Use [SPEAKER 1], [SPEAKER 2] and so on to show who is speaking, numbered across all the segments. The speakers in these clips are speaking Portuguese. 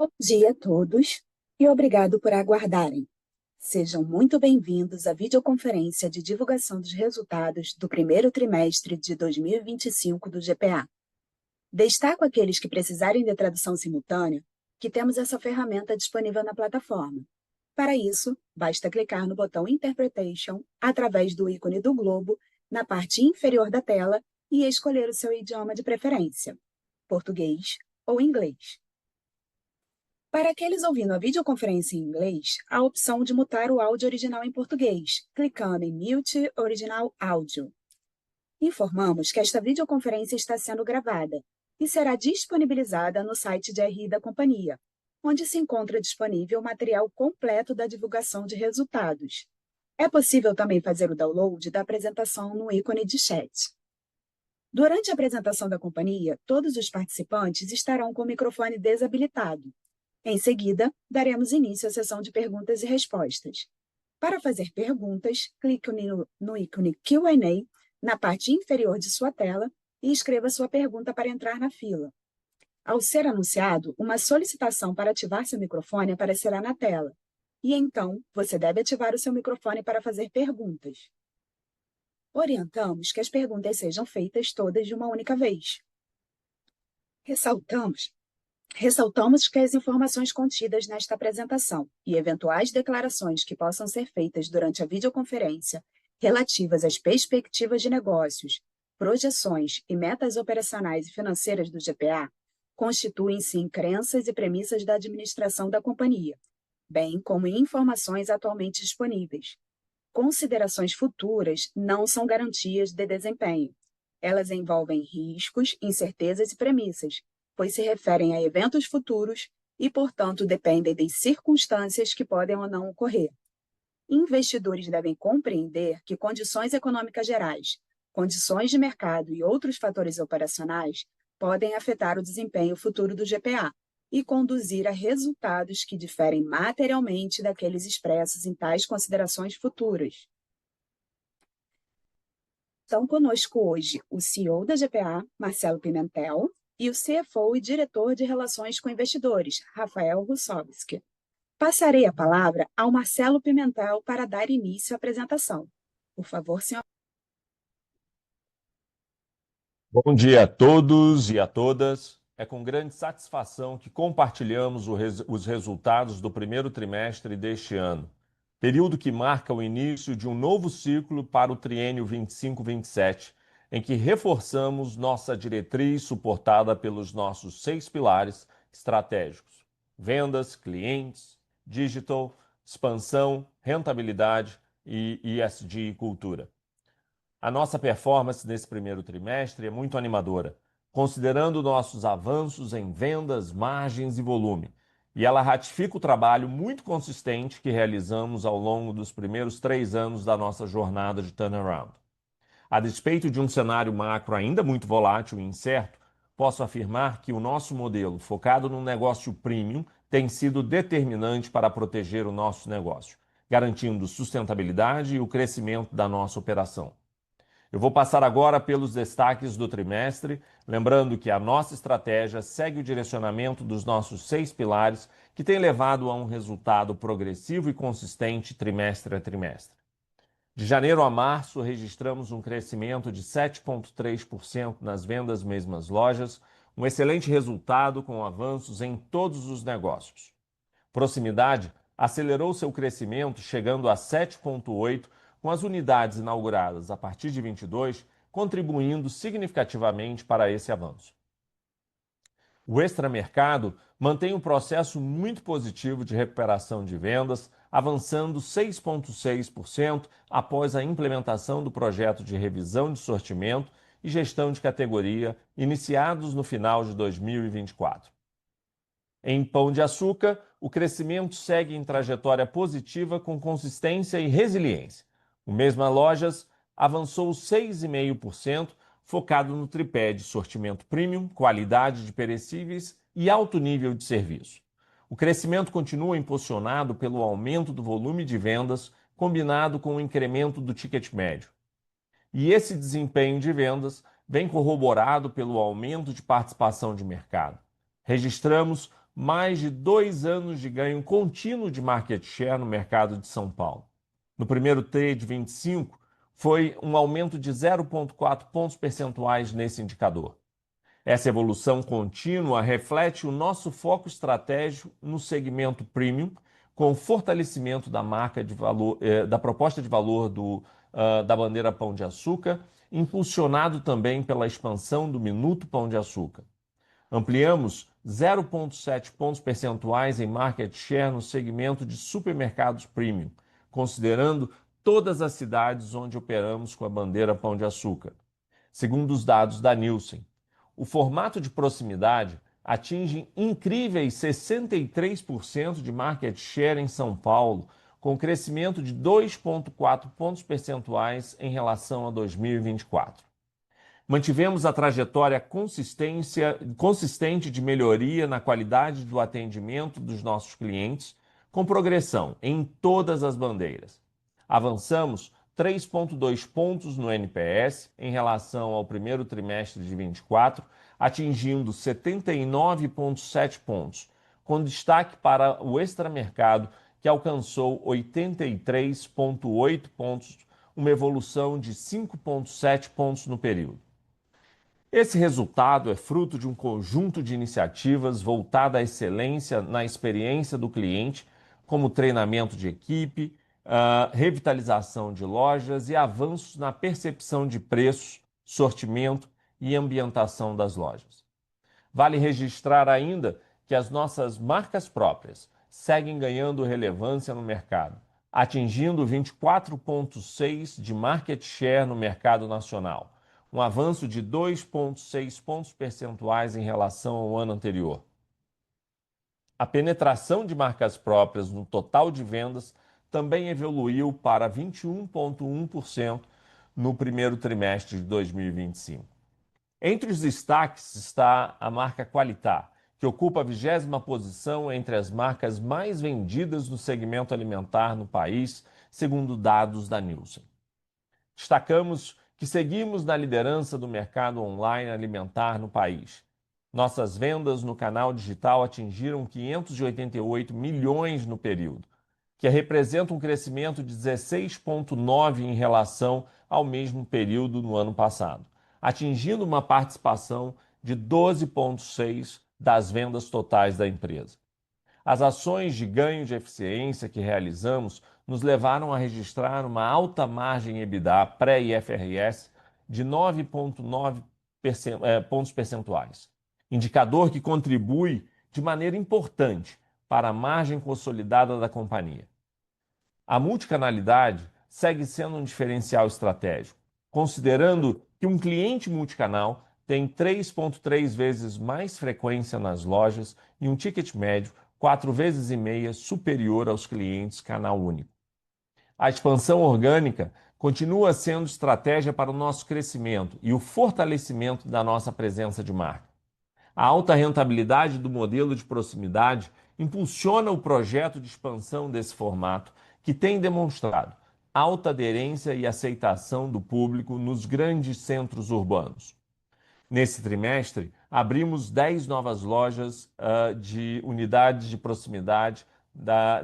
[SPEAKER 1] Bom dia a todos e obrigado por aguardarem. Sejam muito bem-vindos à videoconferência de divulgação dos resultados do primeiro trimestre de 2025 do GPA. Destaco aqueles que precisarem de tradução simultânea, que temos essa ferramenta disponível na plataforma. Para isso, basta clicar no botão Interpretation através do ícone do globo na parte inferior da tela e escolher o seu idioma de preferência, português ou inglês. Para aqueles ouvindo a videoconferência em inglês, há a opção de mutar o áudio original em português, clicando em Mute Original Audio. Informamos que esta videoconferência está sendo gravada e será disponibilizada no site de RI da companhia, onde se encontra disponível o material completo da divulgação de resultados. É possível também fazer o download da apresentação no ícone de chat. Durante a apresentação da companhia, todos os participantes estarão com o microfone desabilitado. Em seguida, daremos início à sessão de perguntas e respostas. Para fazer perguntas, clique no ícone Q&A na parte inferior de sua tela e escreva sua pergunta para entrar na fila. Ao ser anunciado, uma solicitação para ativar seu microfone aparecerá na tela. E então, você deve ativar o seu microfone para fazer perguntas. Orientamos que as perguntas sejam feitas todas de uma única vez. Ressaltamos que as informações contidas nesta apresentação e eventuais declarações que possam ser feitas durante a videoconferência relativas às perspectivas de negócios, projeções e metas operacionais e financeiras do GPA constituem-se em crenças e premissas da administração da companhia, bem como em informações atualmente disponíveis. Considerações futuras não são garantias de desempenho. Elas envolvem riscos, incertezas e premissas, pois se referem a eventos futuros e, portanto, dependem de circunstâncias que podem ou não ocorrer. Investidores devem compreender que condições econômicas gerais, condições de mercado e outros fatores operacionais podem afetar o desempenho futuro do GPA e conduzir a resultados que diferem materialmente daqueles expressos em tais considerações futuras. Estão conosco hoje o CEO da GPA, Marcelo Pimentel, e o CFO e diretor de Relações com Investidores, Rafael Russowski. Passarei a palavra ao Marcelo Pimentel para dar início à apresentação. Por favor, senhor.
[SPEAKER 2] Bom dia a todos e a todas. É com grande satisfação que compartilhamos os resultados do primeiro trimestre deste ano, período que marca o início de um novo ciclo para o triênio 25-27, em que reforçamos nossa diretriz suportada pelos nossos 6 pilares estratégicos: vendas, clientes, digital, expansão, rentabilidade e ESG e cultura. A nossa performance nesse primeiro trimestre é muito animadora, considerando nossos avanços em vendas, margens e volume, e ela ratifica o trabalho muito consistente que realizamos ao longo dos primeiros 3 anos da nossa jornada de turnaround. A despeito de um cenário macro ainda muito volátil e incerto, posso afirmar que o nosso modelo, focado no negócio premium, tem sido determinante para proteger o nosso negócio, garantindo sustentabilidade e o crescimento da nossa operação. Eu vou passar agora pelos destaques do trimestre, lembrando que a nossa estratégia segue o direcionamento dos nossos 6 pilares, que tem levado a um resultado progressivo e consistente trimestre a trimestre. De janeiro a março, registramos um crescimento de 7,3% nas vendas mesmas lojas, um excelente resultado com avanços em todos os negócios. Proximidade acelerou seu crescimento, chegando a 7,8%, com as unidades inauguradas a partir de 22, contribuindo significativamente para esse avanço. O extramercado mantém um processo muito positivo de recuperação de vendas, avançando 6,6% após a implementação do projeto de revisão de sortimento e gestão de categoria iniciados no final de 2024. Em Pão de Açúcar, o crescimento segue em trajetória positiva com consistência e resiliência. O Mesma Lojas avançou 6,5%, focado no tripé de sortimento premium, qualidade de perecíveis e alto nível de serviço. O crescimento continua impulsionado pelo aumento do volume de vendas, combinado com o incremento do ticket médio. E esse desempenho de vendas vem corroborado pelo aumento de participação de mercado. Registramos mais de 2 anos de ganho contínuo de market share no mercado de São Paulo. No primeiro TRI de 25, foi um aumento de 0,4 pontos percentuais nesse indicador. Essa evolução contínua reflete o nosso foco estratégico no segmento premium, com o fortalecimento da marca de valor, da proposta de valor da bandeira Pão de Açúcar, impulsionado também pela expansão do Minuto Pão de Açúcar. Ampliamos 0,7 pontos percentuais em market share no segmento de supermercados premium, considerando todas as cidades onde operamos com a bandeira Pão de Açúcar. Segundo os dados da Nielsen, o formato de proximidade atinge incríveis 63% de market share em São Paulo, com crescimento de 2,4 pontos percentuais em relação a 2024. Mantivemos a trajetória consistente de melhoria na qualidade do atendimento dos nossos clientes, com progressão em todas as bandeiras. Avançamos 3,2 pontos no NPS em relação ao primeiro trimestre de 24, atingindo 79,7 pontos, com destaque para o extramercado, que alcançou 83,8 pontos, uma evolução de 5,7 pontos no período. Esse resultado é fruto de um conjunto de iniciativas voltada à excelência na experiência do cliente, como treinamento de equipe, revitalização de lojas e avanços na percepção de preços, sortimento e ambientação das lojas. Vale registrar ainda que as nossas marcas próprias seguem ganhando relevância no mercado, atingindo 24,6% de market share no mercado nacional, um avanço de 2,6 pontos percentuais em relação ao ano anterior. A penetração de marcas próprias no total de vendas também evoluiu para 21,1% no primeiro trimestre de 2025. Entre os destaques está a marca Qualitá, que ocupa a 20ª posição entre as marcas mais vendidas no segmento alimentar no país, segundo dados da Nielsen. Destacamos que seguimos na liderança do mercado online alimentar no país. Nossas vendas no canal digital atingiram 588 milhões no período, que representa um crescimento de 16,9% em relação ao mesmo período no ano passado, atingindo uma participação de 12,6% das vendas totais da empresa. As ações de ganho de eficiência que realizamos nos levaram a registrar uma alta margem EBITDA pré-IFRS de 9,9 pontos percentuais, indicador que contribui de maneira importante para a margem consolidada da companhia. A multicanalidade segue sendo um diferencial estratégico, considerando que um cliente multicanal tem 3,3 vezes mais frequência nas lojas e um ticket médio 4,5 vezes superior aos clientes canal único. A expansão orgânica continua sendo estratégia para o nosso crescimento e o fortalecimento da nossa presença de marca. A alta rentabilidade do modelo de proximidade impulsiona o projeto de expansão desse formato, que tem demonstrado alta aderência e aceitação do público nos grandes centros urbanos. Nesse trimestre, abrimos 10 novas lojas de unidades de proximidade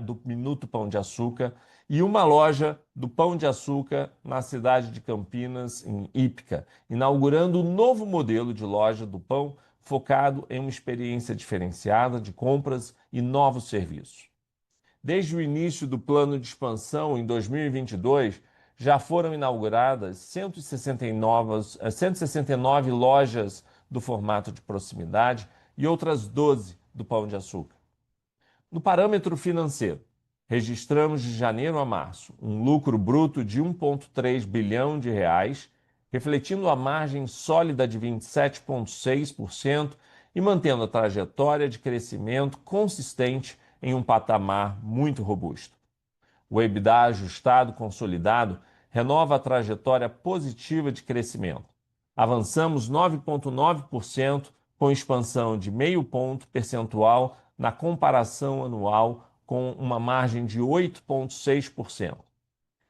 [SPEAKER 2] do Minuto Pão de Açúcar e uma loja do Pão de Açúcar na cidade de Campinas, em Ípica, inaugurando um novo modelo de loja do pão focado em uma experiência diferenciada de compras e novos serviços. Desde o início do plano de expansão em 2022, já foram inauguradas 169 lojas do formato de proximidade e outras 12 do Pão de Açúcar. No parâmetro financeiro, registramos de janeiro a março um lucro bruto de 1,3 bilhão de reais, refletindo a margem sólida de 27,6% e mantendo a trajetória de crescimento consistente em um patamar muito robusto. O EBITDA ajustado consolidado renova a trajetória positiva de crescimento. Avançamos 9,9% com expansão de 0,5 ponto percentual na comparação anual, com uma margem de 8,6%.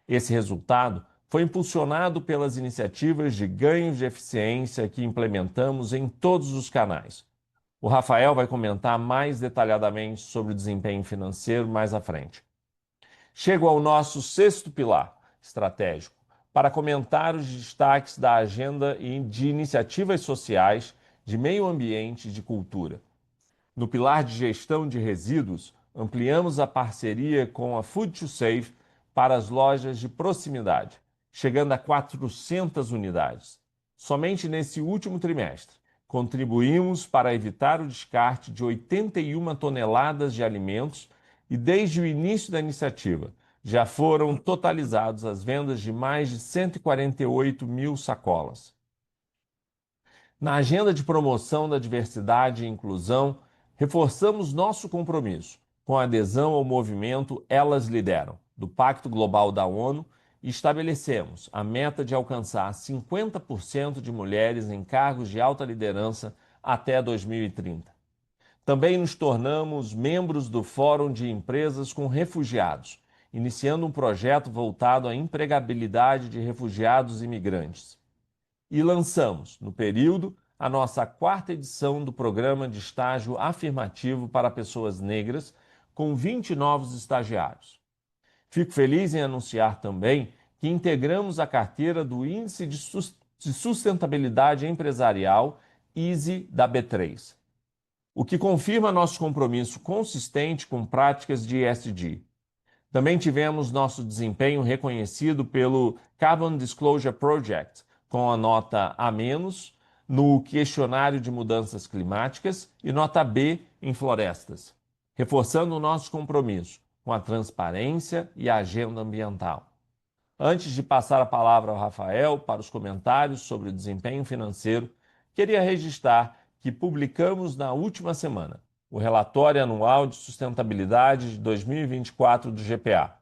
[SPEAKER 2] Esse resultado foi impulsionado pelas iniciativas de ganhos de eficiência que implementamos em todos os canais, O Rafael vai comentar mais detalhadamente sobre o desempenho financeiro mais à frente. Chego ao nosso sexto pilar estratégico para comentar os destaques da agenda de iniciativas sociais, de meio ambiente e de cultura. No pilar de gestão de resíduos, ampliamos a parceria com a Food to Save para as lojas de proximidade, chegando a 400 unidades. Somente nesse último trimestre, contribuímos para evitar o descarte de 81 toneladas de alimentos e, desde o início da iniciativa, já foram totalizadas as vendas de mais de 148 mil sacolas. Na agenda de promoção da diversidade e inclusão, reforçamos nosso compromisso com a adesão ao movimento Elas Lideram, do Pacto Global da ONU, e estabelecemos a meta de alcançar 50% de mulheres em cargos de alta liderança até 2030. Também nos tornamos membros do Fórum de Empresas com Refugiados, iniciando um projeto voltado à empregabilidade de refugiados e imigrantes. E lançamos, no período, a nossa quarta edição do programa de estágio afirmativo para pessoas negras, com 20 novos estagiários. Fico feliz em anunciar também que integramos a carteira do Índice de Sustentabilidade Empresarial, ISE, da B3, o que confirma nosso compromisso consistente com práticas de ESG. Também tivemos nosso desempenho reconhecido pelo Carbon Disclosure Project, com a nota A- no questionário de mudanças climáticas e nota B em florestas, reforçando o nosso compromisso com a transparência e a agenda ambiental. Antes de passar a palavra ao Rafael para os comentários sobre o desempenho financeiro, queria registrar que publicamos na última semana o relatório anual de sustentabilidade de 2024 do GPA,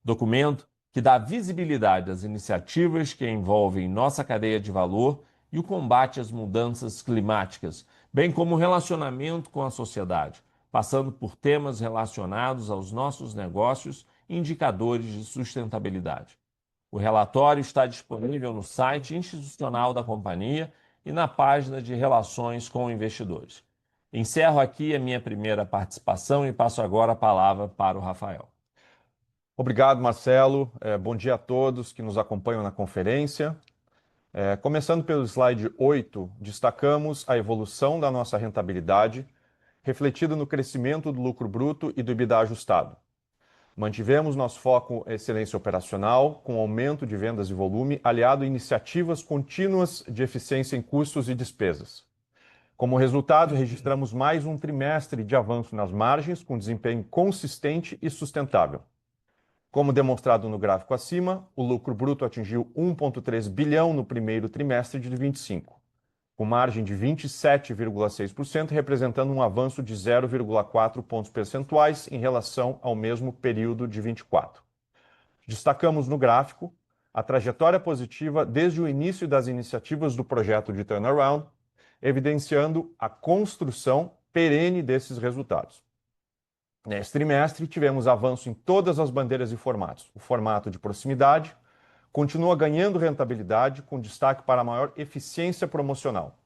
[SPEAKER 2] documento que dá visibilidade às iniciativas que envolvem nossa cadeia de valor e o combate às mudanças climáticas, bem como o relacionamento com a sociedade, passando por temas relacionados aos nossos negócios e indicadores de sustentabilidade. O relatório está disponível no site institucional da companhia e na página de Relações com Investidores. Encerro aqui a minha primeira participação e passo agora a palavra para o Rafael.
[SPEAKER 3] Obrigado, Marcelo. Bom dia a todos que nos acompanham na conferência. Começando pelo slide 8, destacamos a evolução da nossa rentabilidade, refletida no crescimento do lucro bruto e do EBITDA ajustado. Mantivemos nosso foco em excelência operacional, com aumento de vendas e volume, aliado a iniciativas contínuas de eficiência em custos e despesas. Como resultado, registramos mais um trimestre de avanço nas margens, com desempenho consistente e sustentável. Como demonstrado no gráfico acima, o lucro bruto atingiu 1,3 bilhão no primeiro trimestre de 2025, com margem de 27,6%, representando um avanço de 0,4 pontos percentuais em relação ao mesmo período de 2024. Destacamos no gráfico a trajetória positiva desde o início das iniciativas do projeto de turnaround, evidenciando a construção perene desses resultados. Neste trimestre, tivemos avanço em todas as bandeiras e formatos. O formato de proximidade continua ganhando rentabilidade, com destaque para a maior eficiência promocional.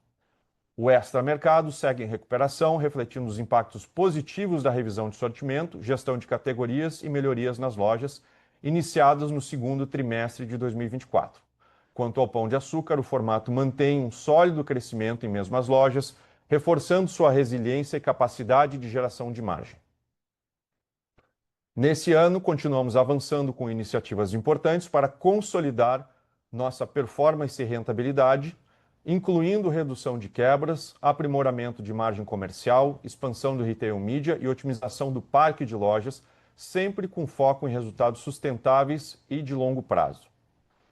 [SPEAKER 3] O extramercado segue em recuperação, refletindo os impactos positivos da revisão de sortimento, gestão de categorias e melhorias nas lojas, iniciadas no segundo trimestre de 2024. Quanto ao pão de açúcar, o formato mantém um sólido crescimento em mesmas lojas, reforçando sua resiliência e capacidade de geração de margem. Nesse ano, continuamos avançando com iniciativas importantes para consolidar nossa performance e rentabilidade, incluindo redução de quebras, aprimoramento de margem comercial, expansão do retail media e otimização do parque de lojas, sempre com foco em resultados sustentáveis e de longo prazo.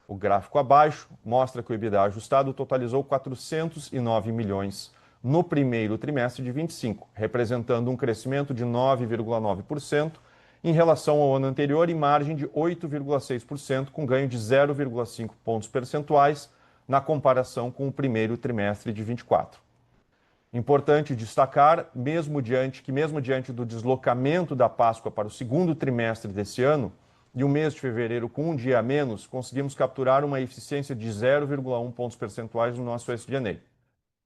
[SPEAKER 3] O gráfico abaixo mostra que o EBITDA ajustado totalizou 409 milhões no primeiro trimestre de 2025, representando um crescimento de 9,9% em relação ao ano anterior e margem de 8,6%, com ganho de 0,5 pontos percentuais na comparação com o primeiro trimestre de 2024. Importante destacar, mesmo diante do deslocamento da Páscoa para o segundo trimestre desse ano, e o mês de fevereiro com um dia a menos, conseguimos capturar uma eficiência de 0,1 pontos percentuais no nosso SG&A.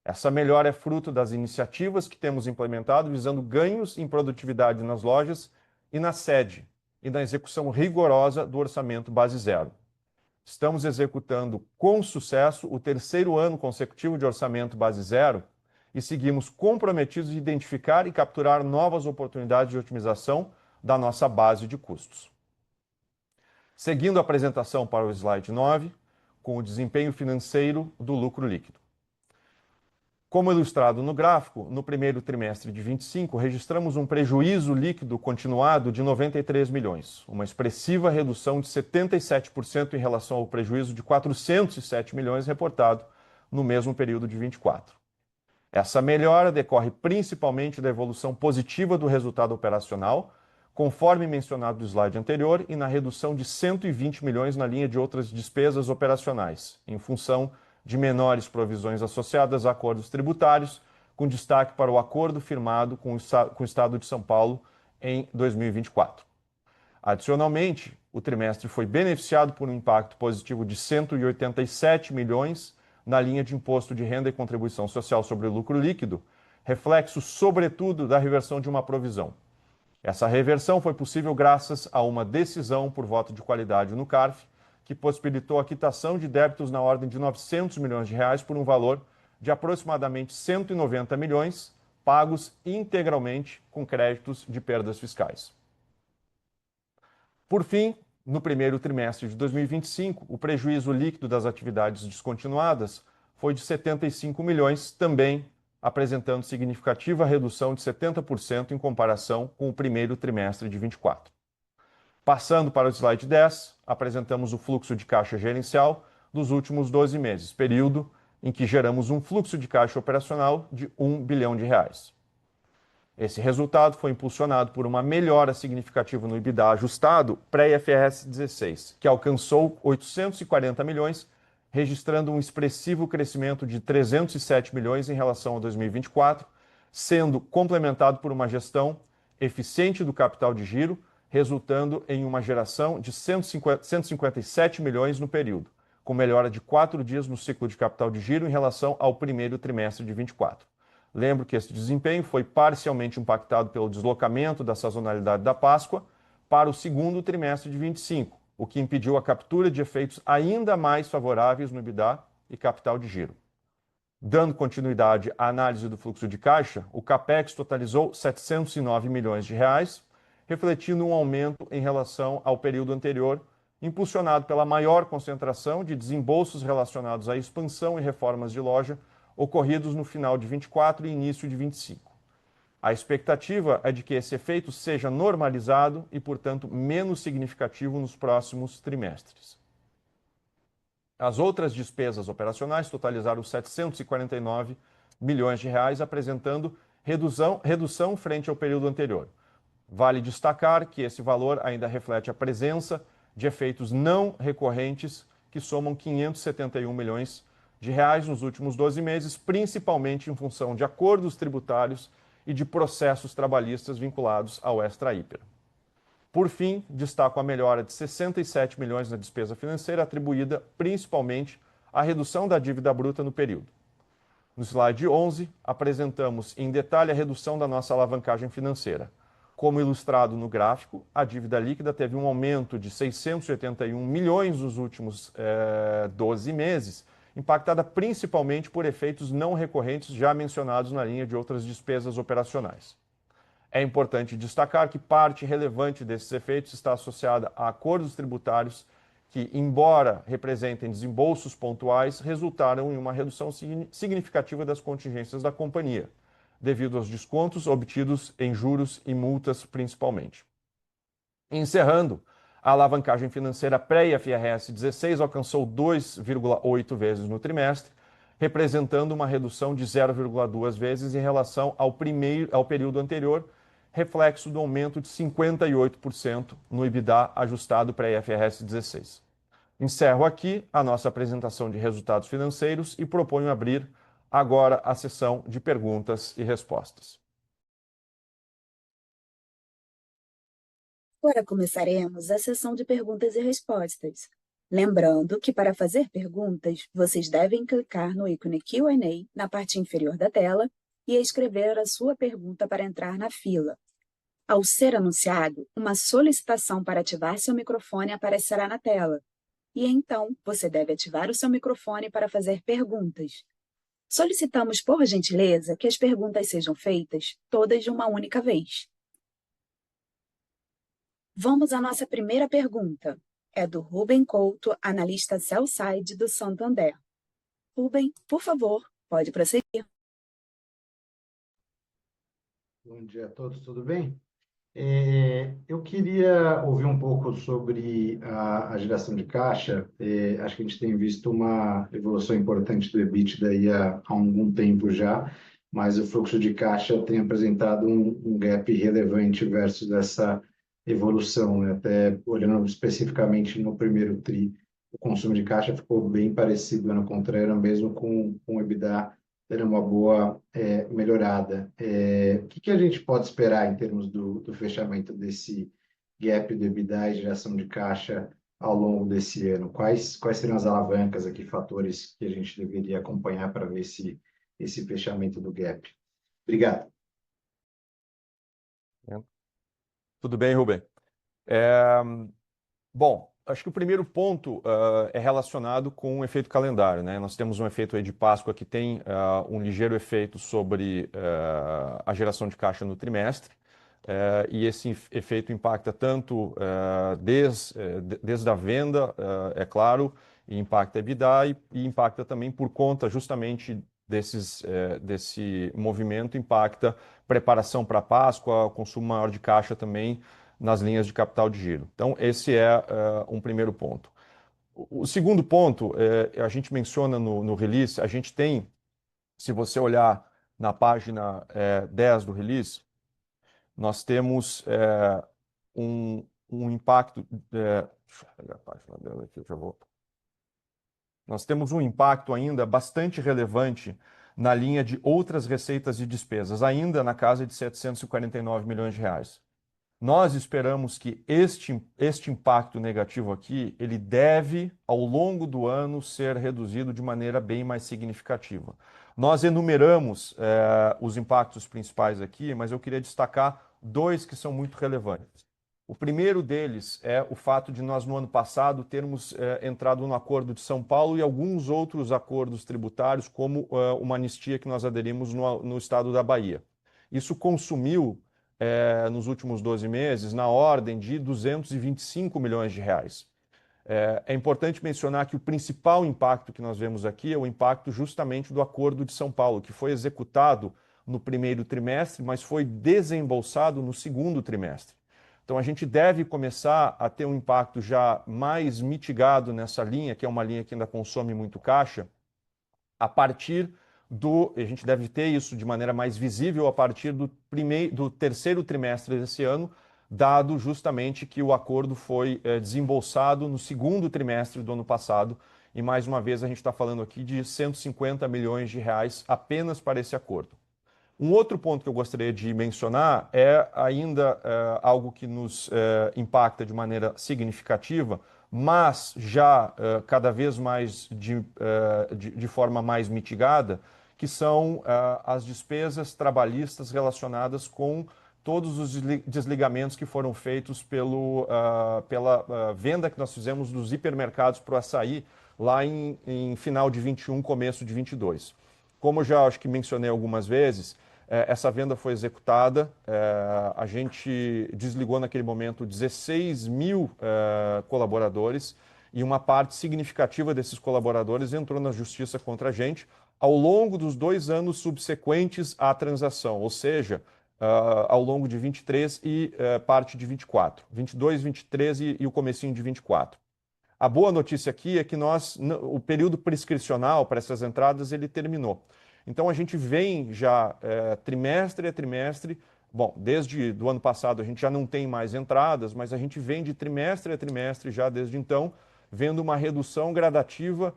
[SPEAKER 3] Essa melhora é fruto das iniciativas que temos implementado visando ganhos em produtividade nas lojas e na sede, e na execução rigorosa do orçamento base zero. Estamos executando com sucesso o terceiro ano consecutivo de orçamento base zero e seguimos comprometidos em identificar e capturar novas oportunidades de otimização da nossa base de custos. Seguindo a apresentação para o slide 9, com o desempenho financeiro do lucro líquido. Como ilustrado no gráfico, no primeiro trimestre de 25, registramos um prejuízo líquido continuado de 93 milhões, uma expressiva redução de 77% em relação ao prejuízo de 407 milhões reportado no mesmo período de 24. Essa melhora decorre principalmente da evolução positiva do resultado operacional, conforme mencionado no slide anterior, e na redução de 120 milhões na linha de outras despesas operacionais, em função de menores provisões associadas a acordos tributários, com destaque para o acordo firmado com o Estado de São Paulo em 2024. Adicionalmente, o trimestre foi beneficiado por um impacto positivo de 187 milhões na linha de imposto de renda e contribuição social sobre o lucro líquido, reflexo, sobretudo, da reversão de uma provisão. Essa reversão foi possível graças a uma decisão por voto de qualidade no CARF, que possibilitou a quitação de débitos na ordem de 900 milhões de reais por um valor de aproximadamente 190 milhões, pagos integralmente com créditos de perdas fiscais. Por fim, no primeiro trimestre de 2025, o prejuízo líquido das atividades descontinuadas foi de 75 milhões, também apresentando significativa redução de 70% em comparação com o primeiro trimestre de 24. Passando para o slide 10, apresentamos o fluxo de caixa gerencial dos últimos 12 meses, período em que geramos um fluxo de caixa operacional de 1 bilhão de reais. Esse resultado foi impulsionado por uma melhora significativa no EBITDA ajustado pré-IFRS 16, que alcançou 840 milhões, registrando um expressivo crescimento de 307 milhões em relação a 2024, sendo complementado por uma gestão eficiente do capital de giro, resultando em uma geração de 157 milhões no período, com melhora de 4 dias no ciclo de capital de giro em relação ao primeiro trimestre de 24. Lembro que esse desempenho foi parcialmente impactado pelo deslocamento da sazonalidade da Páscoa para o segundo trimestre de 25, o que impediu a captura de efeitos ainda mais favoráveis no EBITDA e capital de giro. Dando continuidade à análise do fluxo de caixa, o CAPEX totalizou 709 milhões de reais, refletindo um aumento em relação ao período anterior, impulsionado pela maior concentração de desembolsos relacionados à expansão e reformas de loja ocorridos no final de 24 e início de 25. A expectativa é de que esse efeito seja normalizado e, portanto, menos significativo nos próximos trimestres. As outras despesas operacionais totalizaram 749 milhões de reais, apresentando redução frente ao período anterior. Vale destacar que esse valor ainda reflete a presença de efeitos não recorrentes que somam 571 milhões de reais nos últimos 12 meses, principalmente em função de acordos tributários e de processos trabalhistas vinculados ao extra-hiper. Por fim, destaco a melhora de 67 milhões na despesa financeira, atribuída principalmente à redução da dívida bruta no período. No slide 11, apresentamos em detalhe a redução da nossa alavancagem financeira. Como ilustrado no gráfico, a dívida líquida teve um aumento de 681 milhões nos últimos 12 meses, impactada principalmente por efeitos não recorrentes já mencionados na linha de outras despesas operacionais. É importante destacar que parte relevante desses efeitos está associada a acordos tributários que, embora representem desembolsos pontuais, resultaram em uma redução significativa das contingências da companhia, devido aos descontos obtidos em juros e multas principalmente. Encerrando, a alavancagem financeira pré-IFRS 16 alcançou 2,8 vezes no trimestre, representando uma redução de 0,2 vezes em relação ao período anterior, reflexo do aumento de 58% no EBITDA ajustado pré-IFRS 16. Encerro aqui a nossa apresentação de resultados financeiros e proponho abrir agora a sessão de perguntas e respostas.
[SPEAKER 1] Agora começaremos a sessão de perguntas e respostas. Lembrando que para fazer perguntas, vocês devem clicar no ícone Q&A na parte inferior da tela e escrever a sua pergunta para entrar na fila. Ao ser anunciado, uma solicitação para ativar seu microfone aparecerá na tela. E então, você deve ativar o seu microfone para fazer perguntas. Solicitamos, por gentileza, que as perguntas sejam feitas todas de uma única vez. Vamos à nossa primeira pergunta. É do Ruben Couto, analista sell-side do Santander. Ruben, por favor, pode prosseguir.
[SPEAKER 4] Bom dia a todos, tudo bem? Eu queria ouvir um pouco sobre a geração de caixa. Acho que a gente tem visto uma evolução importante do EBITDA aí há algum tempo já, mas o fluxo de caixa tem apresentado um gap relevante versus essa evolução, né? Até olhando especificamente no primeiro tri, o consumo de caixa ficou bem parecido ano contra ano, mesmo com o EBITDA ter uma boa melhorada. O que a gente pode esperar em termos do fechamento desse gap do EBITDA e geração de caixa ao longo desse ano? Quais seriam as alavancas aqui, fatores que a gente deveria acompanhar para ver esse fechamento do gap? Obrigado.
[SPEAKER 3] Tudo bem, Rubem? É, Bom, acho que o primeiro ponto é relacionado com o efeito calendário, né? Nós temos um efeito aí de Páscoa que tem um ligeiro efeito sobre a geração de caixa no trimestre, e esse efeito impacta tanto desde a venda, é claro, e impacta a EBITDA e impacta também por conta justamente desse movimento, impacta preparação para a Páscoa, consumo maior de caixa também nas linhas de capital de giro. Então, esse é um primeiro ponto. O segundo ponto, a gente menciona no release, a gente tem, se você olhar na página 10 do release, nós temos um impacto. Deixa eu pegar a página dela aqui, eu já volto. Nós temos um impacto ainda bastante relevante na linha de outras receitas e despesas, ainda na casa de 749 milhões de reais. Nós esperamos que este impacto negativo aqui, ele deve, ao longo do ano, ser reduzido de maneira bem mais significativa. Nós enumeramos os impactos principais aqui, mas eu queria destacar dois que são muito relevantes. O primeiro deles é o fato de nós, no ano passado, termos entrado no Acordo de São Paulo e alguns outros acordos tributários, como uma anistia que nós aderimos no estado da Bahia. Isso consumiu nos últimos 12 meses, na ordem de 225 milhões de reais. É importante mencionar que o principal impacto que nós vemos aqui é o impacto justamente do Acordo de São Paulo, que foi executado no primeiro trimestre, mas foi desembolsado no segundo trimestre. Então, a gente deve começar a ter um impacto já mais mitigado nessa linha, que é uma linha que ainda consome muito caixa, a partir a gente deve ter isso de maneira mais visível a partir do terceiro trimestre desse ano, dado justamente que o acordo foi desembolsado no segundo trimestre do ano passado. E mais uma vez a gente está falando aqui de 150 milhões de reais apenas para esse acordo. Um outro ponto que eu gostaria de mencionar é ainda algo que nos impacta de maneira significativa, mas já cada vez mais de forma mais mitigada, que são as despesas trabalhistas relacionadas com todos os desligamentos que foram feitos pela venda que nós fizemos dos hipermercados para o açaí lá em final de 21, começo de 22. Como eu já acho que mencionei algumas vezes, essa venda foi executada, a gente desligou naquele momento 16 mil colaboradores e uma parte significativa desses colaboradores entrou na justiça contra a gente ao longo dos 2 anos subsequentes à transação, ou seja, ao longo de 23 e parte de 24, 22, 23 e o comecinho de 24. A boa notícia aqui é que o período prescricional para essas entradas ele terminou. Então a gente vem já trimestre a trimestre, bom, desde do ano passado a gente já não tem mais entradas, mas a gente vem de trimestre a trimestre já desde então, vendo uma redução gradativa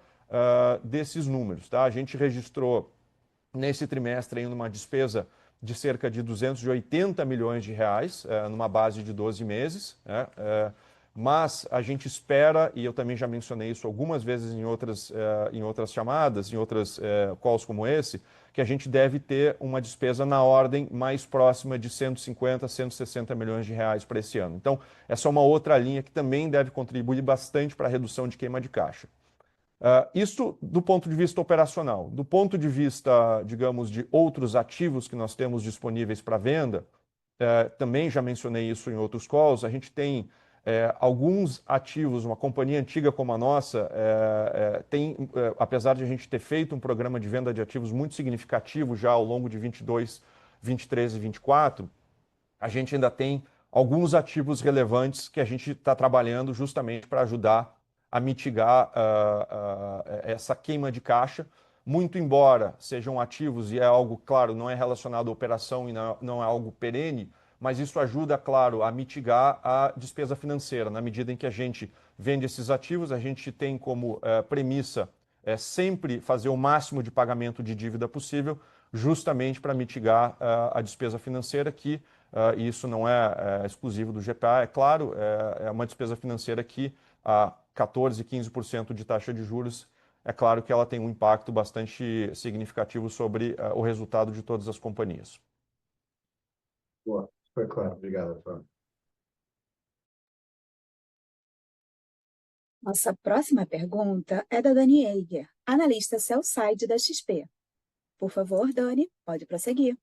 [SPEAKER 3] desses números, tá? A gente registrou nesse trimestre ainda uma despesa de cerca de 280 milhões de reais, numa base de 12 meses, né? mas a gente espera, e eu também já mencionei isso algumas vezes em outras chamadas, em outras calls como esse, que a gente deve ter uma despesa na ordem mais próxima de 150, 160 milhões de reais para esse ano. Então, essa é uma outra linha que também deve contribuir bastante para a redução de queima de caixa. Isso do ponto de vista operacional. Do ponto de vista, digamos, de outros ativos que nós temos disponíveis para venda, também já mencionei isso em outros calls, a gente tem alguns ativos, uma companhia antiga como a nossa, apesar de a gente ter feito um programa de venda de ativos muito significativo já ao longo de 22, 23 e 24, a gente ainda tem alguns ativos relevantes que a gente está trabalhando justamente para ajudar a mitigar essa queima de caixa, muito embora sejam ativos, e é algo, claro, não é relacionado à operação e não é algo perene, mas isso ajuda, claro, a mitigar a despesa financeira. Na medida em que a gente vende esses ativos, a gente tem como premissa sempre fazer o máximo de pagamento de dívida possível, justamente para mitigar a despesa financeira, que e isso não é exclusivo do GPA, é claro, é uma despesa financeira que a 14, 15% de taxa de juros, é claro que ela tem um impacto bastante significativo sobre o resultado de todas as companhias.
[SPEAKER 4] Boa, foi claro. Obrigado, Fábio.
[SPEAKER 1] Nossa próxima pergunta é da Dani Eiger, analista sell-side da XP. Por favor, Dani, pode prosseguir.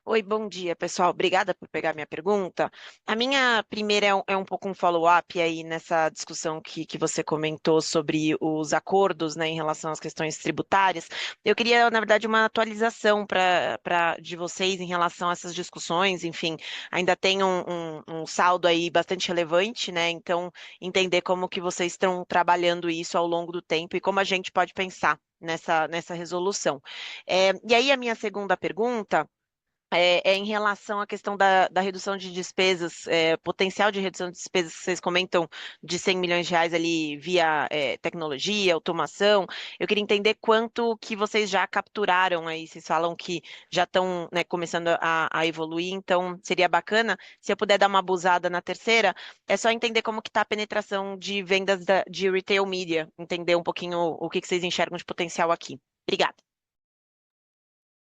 [SPEAKER 5] Oi, bom dia, pessoal. Obrigada por pegar minha pergunta. A minha primeira é um pouco um follow-up aí nessa discussão que você comentou sobre os acordos, né, em relação às questões tributárias. Eu queria, na verdade, uma atualização de vocês em relação a essas discussões. Enfim, ainda tem um saldo aí bastante relevante, né? Então, entender como que vocês estão trabalhando isso ao longo do tempo e como a gente pode pensar nessa resolução. E aí, a minha segunda pergunta é em relação à questão da redução de despesas, potencial de redução de despesas que vocês comentam de 100 milhões de reais ali via tecnologia, automação. Eu queria entender quanto que vocês já capturaram aí. Vocês falam que já estão, né, começando a evoluir, então seria bacana se eu puder dar uma abusada na terceira. É só entender como que está a penetração de vendas de retail media, entender um pouquinho o que vocês enxergam de potencial aqui. Obrigada.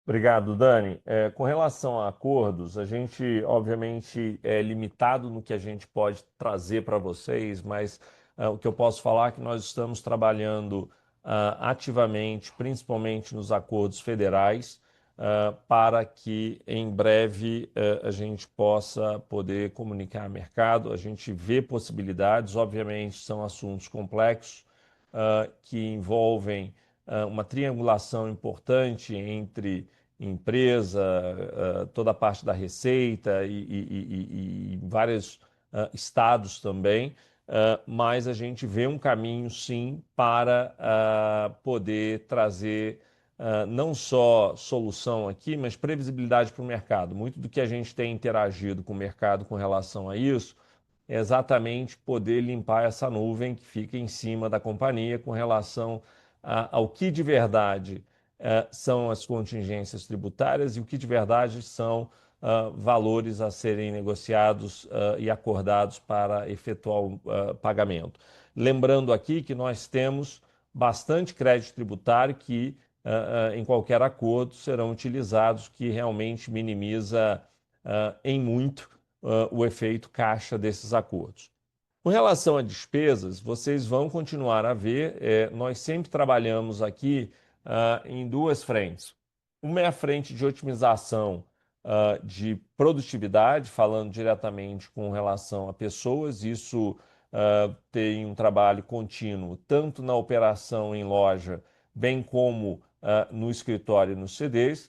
[SPEAKER 2] Obrigado, Dani. Com relação a acordos, a gente, obviamente, é limitado no que a gente pode trazer para vocês, mas o que eu posso falar é que nós estamos trabalhando ativamente, principalmente nos acordos federais, para que em breve a gente possa poder comunicar ao mercado. A gente vê possibilidades, obviamente, são assuntos complexos que envolvem uma triangulação importante entre empresa, toda a parte da receita e vários estados também, mas a gente vê um caminho, sim, para poder trazer não só solução aqui, mas previsibilidade para o mercado. Muito do que a gente tem interagido com o mercado com relação a isso é exatamente poder limpar essa nuvem que fica em cima da companhia com relação ao que de verdade são as contingências tributárias e o que de verdade são valores a serem negociados e acordados para efetuar o pagamento. Lembrando aqui que nós temos bastante crédito tributário que, em qualquer acordo, serão utilizados, que realmente minimiza em muito o efeito caixa desses acordos. Com relação a despesas, vocês vão continuar a ver, nós sempre trabalhamos aqui em duas frentes. Uma é a frente de otimização de produtividade, falando diretamente com relação a pessoas. Isso tem um trabalho contínuo, tanto na operação em loja, bem como no escritório e nos CDs.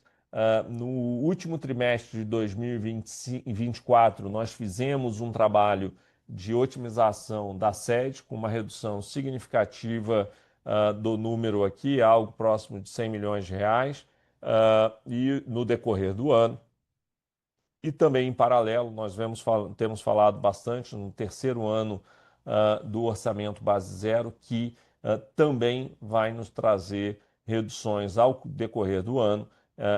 [SPEAKER 2] No último trimestre de 2024, nós fizemos um trabalho de otimização da sede, com uma redução significativa do número aqui, algo próximo de 100 milhões de reais, e no decorrer do ano. E também, em paralelo, nós temos falado bastante no terceiro ano do Orçamento Base Zero, que também vai nos trazer reduções ao decorrer do ano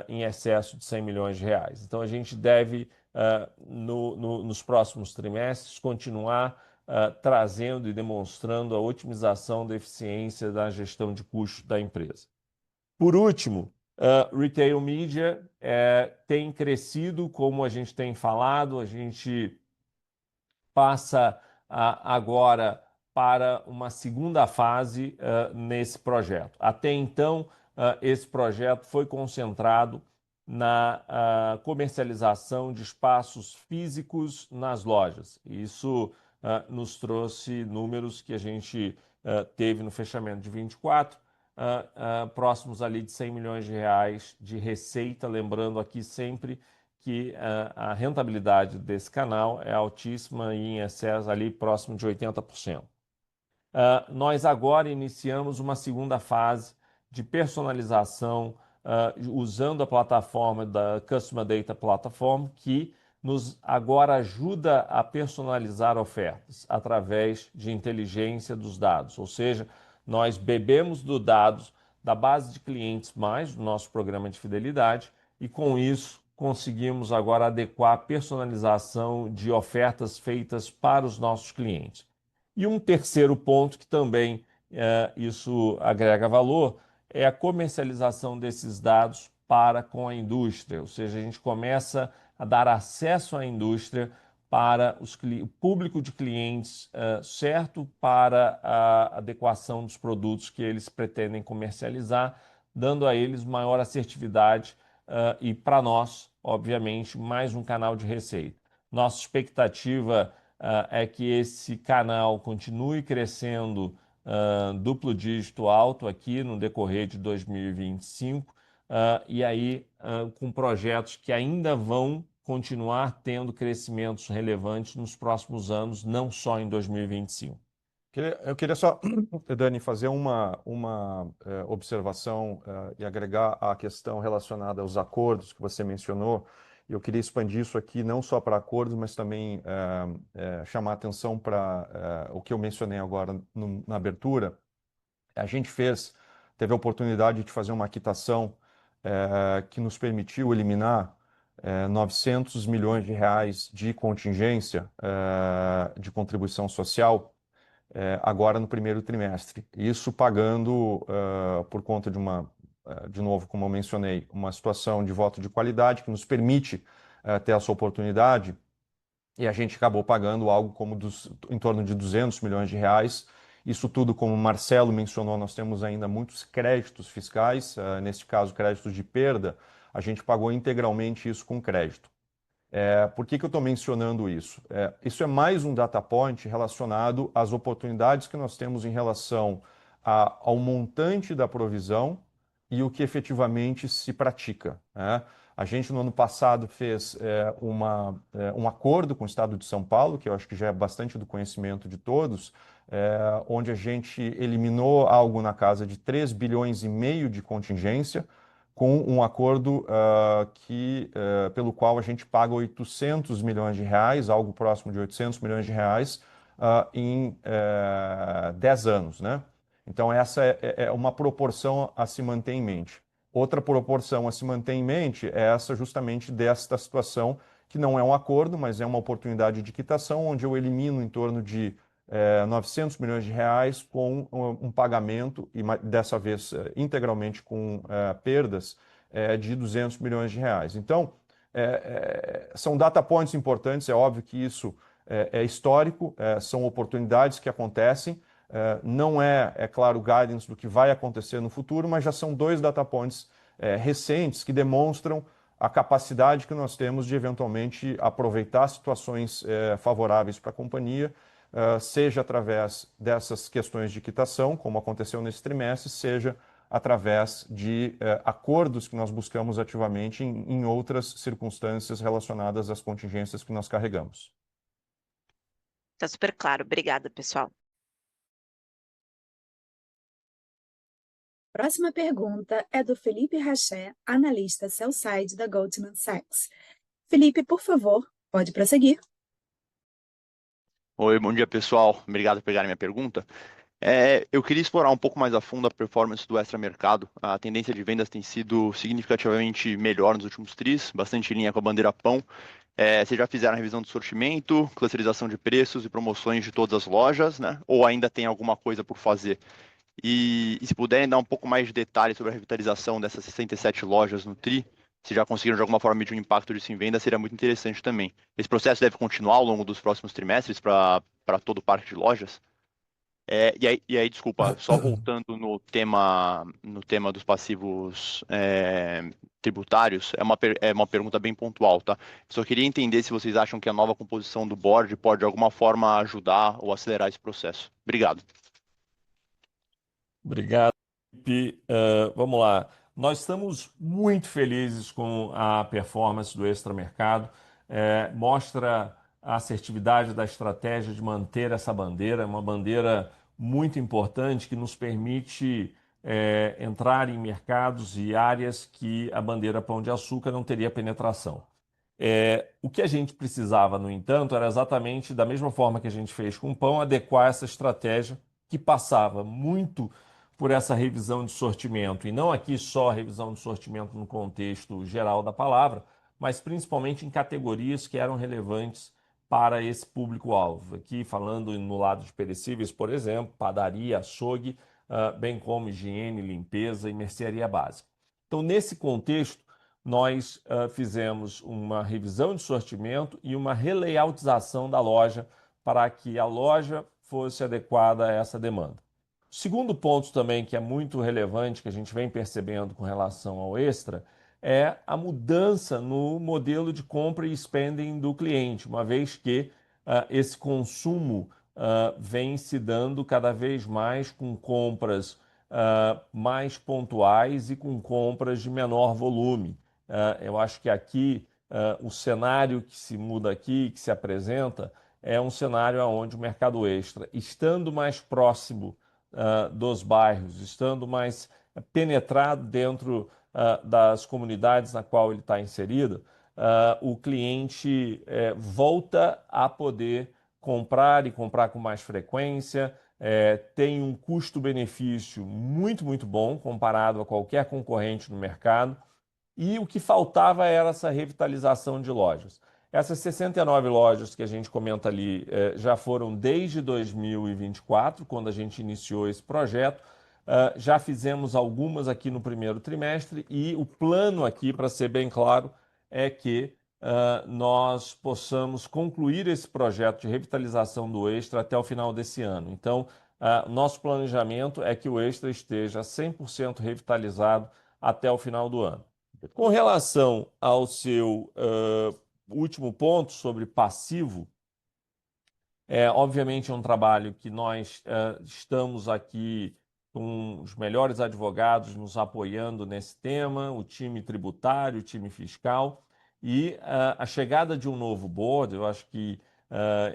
[SPEAKER 2] em excesso de 100 milhões de reais. Então, a gente deve nos próximos trimestres, continuar trazendo e demonstrando a otimização da eficiência da gestão de custos da empresa. Por último, Retail Media tem crescido, como a gente tem falado, a gente passa agora para uma segunda fase nesse projeto. Até então, esse projeto foi concentrado na comercialização de espaços físicos nas lojas. Isso nos trouxe números que a gente teve no fechamento de 24, próximos ali de 100 milhões de reais de receita, lembrando aqui sempre que a rentabilidade desse canal é altíssima e em excesso ali próximo de 80%. Nós agora iniciamos uma segunda fase de personalização usando a plataforma da Customer Data Platform, que nos agora ajuda a personalizar ofertas através de inteligência dos dados, ou seja, nós bebemos dos dados da base de clientes mais do nosso programa de fidelidade e com isso conseguimos agora adequar a personalização de ofertas feitas para os nossos clientes. E um terceiro ponto que também isso agrega valor é a comercialização desses dados para com a indústria, ou seja, a gente começa a dar acesso à indústria para o público de clientes certo para a adequação dos produtos que eles pretendem comercializar, dando a eles maior assertividade e, para nós, obviamente, mais um canal de receita. Nossa expectativa é que esse canal continue crescendo duplo dígito alto aqui no decorrer de 2025 e aí com projetos que ainda vão continuar tendo crescimentos relevantes nos próximos anos, não só em 2025.
[SPEAKER 3] Eu queria só, Dani, fazer uma observação e agregar a questão relacionada aos acordos que você mencionou. Eu queria expandir isso aqui não só para acordos, mas também chamar atenção para o que eu mencionei agora na abertura. A gente teve a oportunidade de fazer uma quitação que nos permitiu eliminar 900 milhões de reais de contingência de contribuição social agora no primeiro trimestre. Isso pagando por conta de novo, como eu mencionei, uma situação de voto de qualidade que nos permite ter essa oportunidade e a gente acabou pagando algo como em torno de 200 milhões de reais. Isso tudo, como o Marcelo mencionou, nós temos ainda muitos créditos fiscais, neste caso créditos de perda, a gente pagou integralmente isso com crédito. Por que eu estou mencionando isso? Isso é mais um data point relacionado às oportunidades que nós temos em relação ao montante da provisão e o que efetivamente se pratica. A gente, no ano passado, fez um acordo com o Estado de São Paulo, que eu acho que já é bastante do conhecimento de todos, onde a gente eliminou algo na casa de 3,5 bilhões de contingência, com um acordo pelo qual a gente paga 800 milhões de reais, algo próximo de 800 milhões de reais, em 10 anos, né? Então, essa é uma proporção a se manter em mente. Outra proporção a se manter em mente é essa justamente desta situação, que não é um acordo, mas é uma oportunidade de quitação, onde eu elimino em torno de 900 milhões de reais com um pagamento, e dessa vez integralmente com perdas, de 200 milhões de reais. Então, são data points importantes, é óbvio que isso é histórico, são oportunidades que acontecem, não é claro, guidance do que vai acontecer no futuro, mas já são 2 data points recentes que demonstram a capacidade que nós temos de eventualmente aproveitar situações favoráveis para a companhia, seja através dessas questões de quitação, como aconteceu nesse trimestre, seja através de acordos que nós buscamos ativamente em outras circunstâncias relacionadas às contingências que nós carregamos.
[SPEAKER 5] Está super claro. Obrigada, pessoal.
[SPEAKER 1] Próxima pergunta é do Felipe Rachet, analista sell-side da Goldman Sachs. Felipe, por favor, pode prosseguir.
[SPEAKER 6] Oi, bom dia, pessoal. Obrigado por pegarem minha pergunta. Eu queria explorar um pouco mais a fundo a performance do extramercado. A tendência de vendas tem sido significativamente melhor nos últimos tris, bastante em linha com a bandeira pão. Vocês já fizeram a revisão do sortimento, clusterização de preços e promoções de todas as lojas, né? Ou ainda tem alguma coisa por fazer? E se puderem dar um pouco mais de detalhes sobre a revitalização dessas 67 lojas no TRI, se já conseguiram de alguma forma medir o impacto disso em venda, seria muito interessante também. Esse processo deve continuar ao longo dos próximos trimestres para todo o parque de lojas? E aí, desculpa, só voltando no tema dos passivos tributários, é uma pergunta bem pontual, tá? Só queria entender se vocês acham que a nova composição do board pode de alguma forma ajudar ou acelerar esse processo. Obrigado.
[SPEAKER 2] Obrigado, Felipe. Vamos lá. Nós estamos muito felizes com a performance do Extramercado. Mostra a assertividade da estratégia de manter essa bandeira, uma bandeira muito importante que nos permite entrar em mercados e áreas que a bandeira Pão de Açúcar não teria penetração. O que a gente precisava, no entanto, era exatamente da mesma forma que a gente fez com o pão, adequar essa estratégia que passava muito por essa revisão de sortimento, e não aqui só a revisão de sortimento no contexto geral da palavra, mas principalmente em categorias que eram relevantes para esse público-alvo. Aqui falando no lado de perecíveis, por exemplo, padaria, açougue, bem como higiene, limpeza e mercearia básica. Então, nesse contexto, nós fizemos uma revisão de sortimento e uma relayoutização da loja para que a loja fosse adequada a essa demanda. O segundo ponto também que é muito relevante, que a gente vem percebendo com relação ao Extra, é a mudança no modelo de compra e spending do cliente, uma vez que esse consumo vem se dando cada vez mais com compras mais pontuais e com compras de menor volume. Eu acho que aqui o cenário que se muda aqui, que se apresenta, é um cenário onde o mercado extra, estando mais próximo dos bairros, estando mais penetrado dentro das comunidades na qual ele está inserido, o cliente volta a poder comprar e comprar com mais frequência, tem um custo-benefício muito, muito bom comparado a qualquer concorrente no mercado. E o que faltava era essa revitalização de lojas. Essas 69 lojas que a gente comenta ali já foram desde 2024, quando a gente iniciou esse projeto. Já fizemos algumas aqui no primeiro trimestre e o plano aqui, para ser bem claro, é que nós possamos concluir esse projeto de revitalização do Extra até o final desse ano. Então, nosso planejamento é que o Extra esteja 100% revitalizado até o final do ano. Com relação ao seu último ponto sobre passivo, obviamente é um trabalho que nós estamos aqui com os melhores advogados nos apoiando nesse tema, o time tributário, o time fiscal, e a chegada de um novo board, eu acho que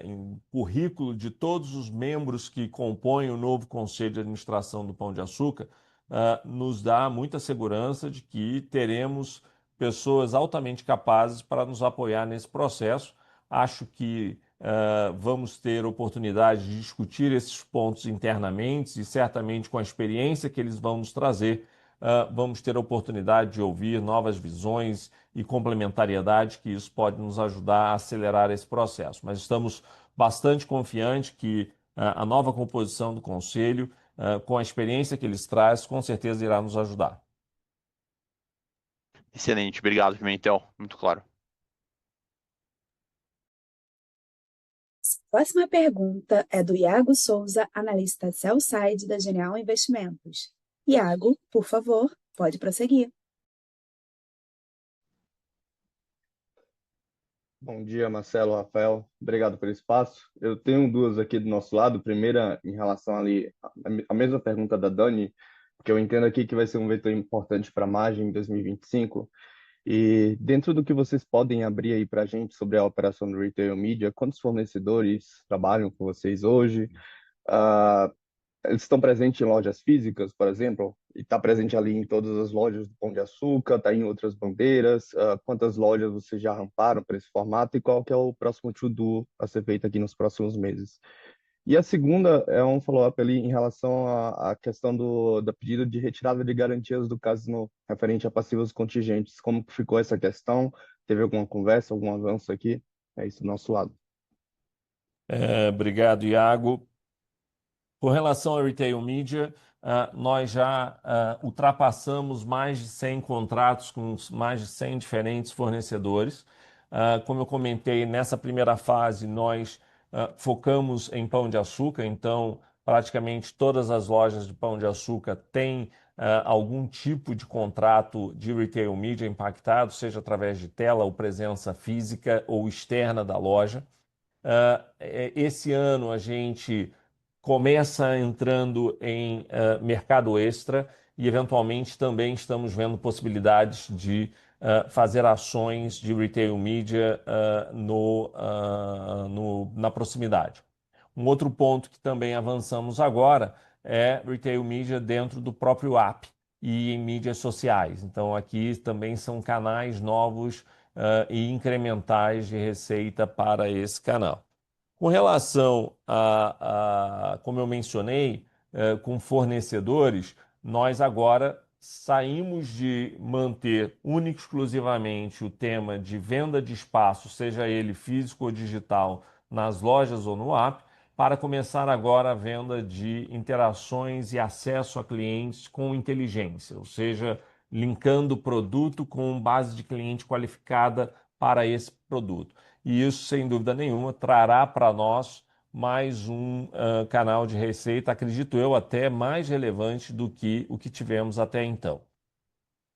[SPEAKER 2] em currículo de todos os membros que compõem o novo Conselho de Administração do Pão de Açúcar, nos dá muita segurança de que teremos pessoas altamente capazes para nos apoiar nesse processo. Acho que vamos ter oportunidade de discutir esses pontos internamente e certamente com a experiência que eles vão nos trazer, vamos ter a oportunidade de ouvir novas visões e complementariedade, que isso pode nos ajudar a acelerar esse processo. Mas estamos bastante confiantes que a nova composição do Conselho, com a experiência que eles trazem, com certeza irá nos ajudar.
[SPEAKER 6] Excelente, obrigado, Pimentel. Muito claro.
[SPEAKER 1] Próxima pergunta é do Iago Souza, analista sell-side da Genial Investimentos. Iago, por favor, pode prosseguir.
[SPEAKER 7] Bom dia, Marcelo, Rafael. Obrigado pelo espaço. Eu tenho duas aqui do nosso lado. Primeira, em relação ali, a mesma pergunta da Dani, porque eu entendo aqui que vai ser um vetor importante para a margem em 2025. E dentro do que vocês podem abrir aí para a gente sobre a operação do Retail Media, quantos fornecedores trabalham com vocês hoje? Eles estão presentes em lojas físicas, por exemplo, e está presente ali em todas as lojas do Pão de Açúcar, está em outras bandeiras. Quantas lojas vocês já ramparam para esse formato e qual que é o próximo to-do a ser feito aqui nos próximos meses? E a segunda é um follow-up ali em relação à questão da pedido de retirada de garantias do casino referente a passivos contingentes. Como que ficou essa questão? Teve alguma conversa, algum avanço aqui? É isso do nosso lado.
[SPEAKER 2] Obrigado, Iago. Com relação ao Retail Media, nós já ultrapassamos mais de 100 contratos com mais de 100 diferentes fornecedores. Como eu comentei, nessa primeira fase, nós focamos em pão de açúcar, então praticamente todas as lojas de pão de açúcar têm algum tipo de contrato de Retail Media impactado, seja através de tela ou presença física ou externa da loja. Esse ano a gente começa entrando em mercado extra e, eventualmente, também estamos vendo possibilidades de fazer ações de retail media na proximidade. Um outro ponto que também avançamos agora é retail media dentro do próprio app e em mídias sociais. Então, aqui também são canais novos e incrementais de receita para esse canal. Com relação como eu mencionei, com fornecedores, nós agora saímos de manter único e exclusivamente o tema de venda de espaço, seja ele físico ou digital, nas lojas ou no app, para começar agora a venda de interações e acesso a clientes com inteligência, ou seja, linkando o produto com base de cliente qualificada para esse produto. E isso, sem dúvida nenhuma, trará para nós mais um canal de receita, acredito eu, até mais relevante do que o que tivemos até então.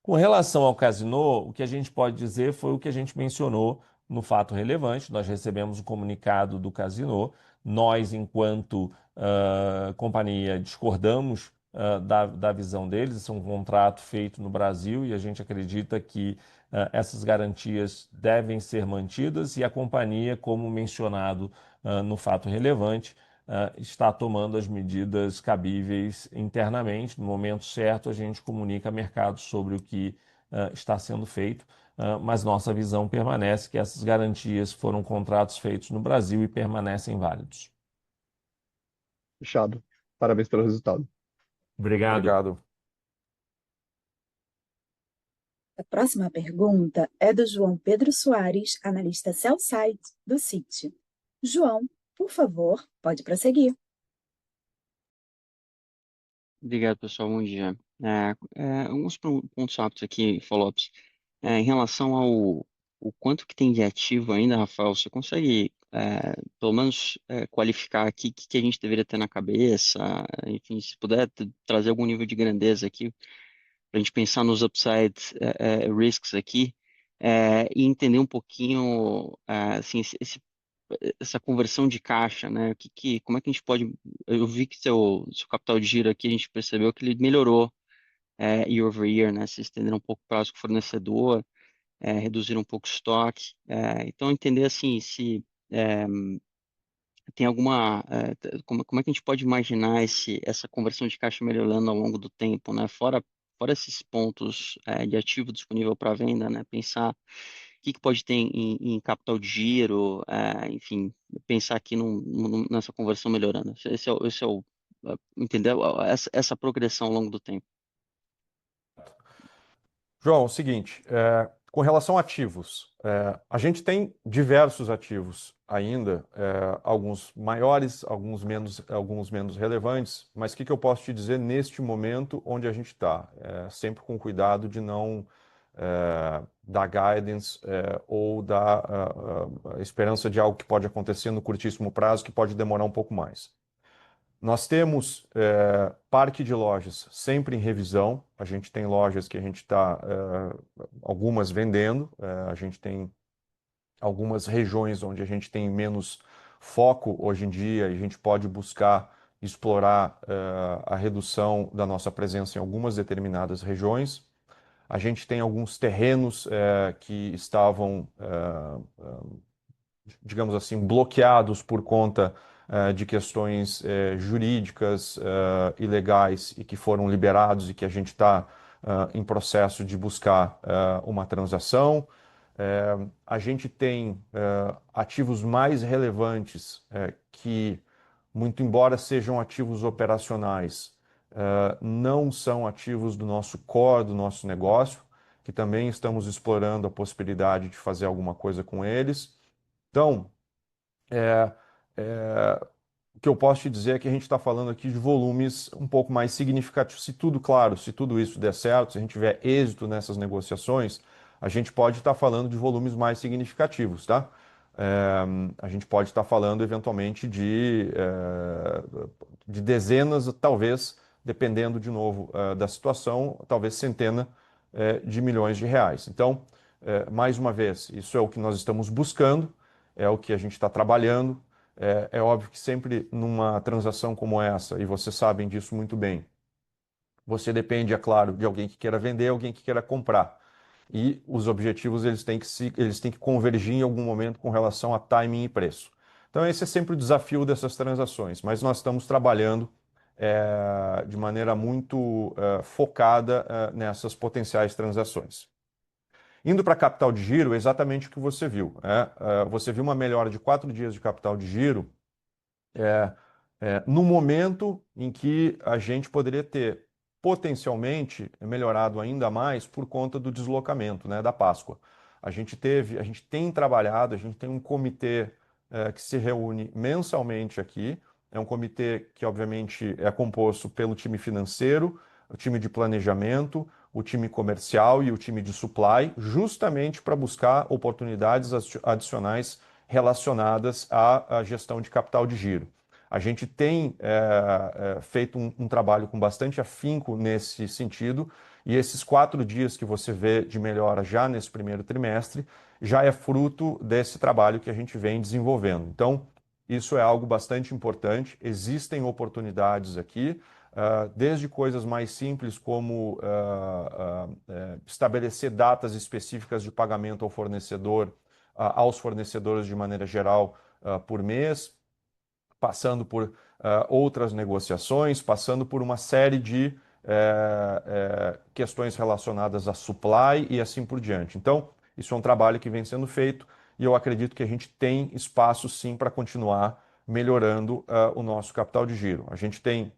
[SPEAKER 2] Com relação ao Casino, o que a gente pode dizer foi o que a gente mencionou no fato relevante. Nós recebemos o comunicado do Casino. Nós, enquanto companhia, discordamos da visão deles. Esse é um contrato feito no Brasil e a gente acredita que essas garantias devem ser mantidas e a companhia, como mencionado no fato relevante, está tomando as medidas cabíveis internamente. No momento certo, a gente comunica ao mercado sobre o que está sendo feito, mas nossa visão permanece que essas garantias foram contratos feitos no Brasil e permanecem válidos.
[SPEAKER 7] Fechado. Parabéns pelo resultado.
[SPEAKER 2] Obrigado.
[SPEAKER 3] Obrigado.
[SPEAKER 1] A próxima pergunta é do João Pedro Soares, analista sell-side do Citi. João, por favor, pode prosseguir.
[SPEAKER 8] Obrigado, pessoal. Bom dia. Alguns pontos rápidos aqui, follow-ups. Em relação ao o quanto que tem de ativo ainda, Rafael, você consegue, pelo menos, qualificar aqui o que a gente deveria ter na cabeça? Enfim, se puder trazer algum nível de grandeza aqui, para a gente pensar nos upside risks aqui, e entender um pouquinho, assim, essa conversão de caixa, né? Como é que a gente pode. Eu vi que seu capital de giro aqui, a gente percebeu que ele melhorou year over year, né? Se estenderam um pouco o prazo com o fornecedor, reduziram um pouco o estoque. Então, entender assim, se tem alguma. Como é que a gente pode imaginar essa conversão de caixa melhorando ao longo do tempo, né? Fora esses pontos de ativo disponível para venda, né? Pensar que pode ter em capital de giro, enfim, pensar aqui nessa conversão melhorando. Entendeu? Essa progressão ao longo do tempo.
[SPEAKER 3] João, é o seguinte, com relação a ativos, a gente tem diversos ativos ainda, alguns maiores, alguns menos relevantes, mas o que eu posso te dizer neste momento onde a gente está? Sempre com cuidado de não dar guidance ou dar a esperança de algo que pode acontecer no curtíssimo prazo, que pode demorar um pouco mais. Nós temos parque de lojas sempre em revisão. A gente tem lojas que a gente está, algumas vendendo. A gente tem algumas regiões onde a gente tem menos foco hoje em dia e a gente pode buscar explorar a redução da nossa presença em algumas determinadas regiões. A gente tem alguns terrenos que estavam, digamos assim, bloqueados por conta de questões jurídicas e legais e que foram liberados e que a gente está em processo de buscar uma transação. A gente tem ativos mais relevantes que, muito embora sejam ativos operacionais, não são ativos do nosso core, do nosso negócio, que também estamos explorando a possibilidade de fazer alguma coisa com eles. Então, o que eu posso te dizer é que a gente está falando aqui de volumes um pouco mais significativos. Se tudo isso der certo, se a gente tiver êxito nessas negociações, a gente pode estar falando de volumes mais significativos, tá? A gente pode estar falando eventualmente de dezenas, talvez, dependendo de novo da situação, talvez centena de milhões de reais. Então, mais uma vez, isso é o que nós estamos buscando, é o que a gente está trabalhando. É óbvio que sempre numa transação como essa, e vocês sabem disso muito bem, você depende, é claro, de alguém que queira vender, alguém que queira comprar. E os objetivos eles têm que convergir em algum momento com relação a timing e preço. Então esse é sempre o desafio dessas transações, mas nós estamos trabalhando de maneira muito focada nessas potenciais transações. Indo para capital de giro, é exatamente o que você viu. Você viu uma melhora de 4 dias de capital de giro no momento em que a gente poderia ter potencialmente melhorado ainda mais por conta do deslocamento, né, da Páscoa. A gente tem trabalhado, a gente tem um comitê que se reúne mensalmente aqui. É um comitê que, obviamente, é composto pelo time financeiro, o time de planejamento, o time comercial e o time de supply, justamente para buscar oportunidades adicionais relacionadas à gestão de capital de giro. A gente tem feito um trabalho com bastante afinco nesse sentido, e esses 4 dias que você vê de melhora já nesse primeiro trimestre já é fruto desse trabalho que a gente vem desenvolvendo. Então, isso é algo bastante importante. Existem oportunidades aqui, desde coisas mais simples como estabelecer datas específicas de pagamento ao fornecedor, aos fornecedores de maneira geral, por mês, passando por outras negociações, passando por uma série de questões relacionadas a supply e assim por diante. Então, isso é um trabalho que vem sendo feito e eu acredito que a gente tem espaço sim para continuar melhorando o nosso capital de giro. A gente tem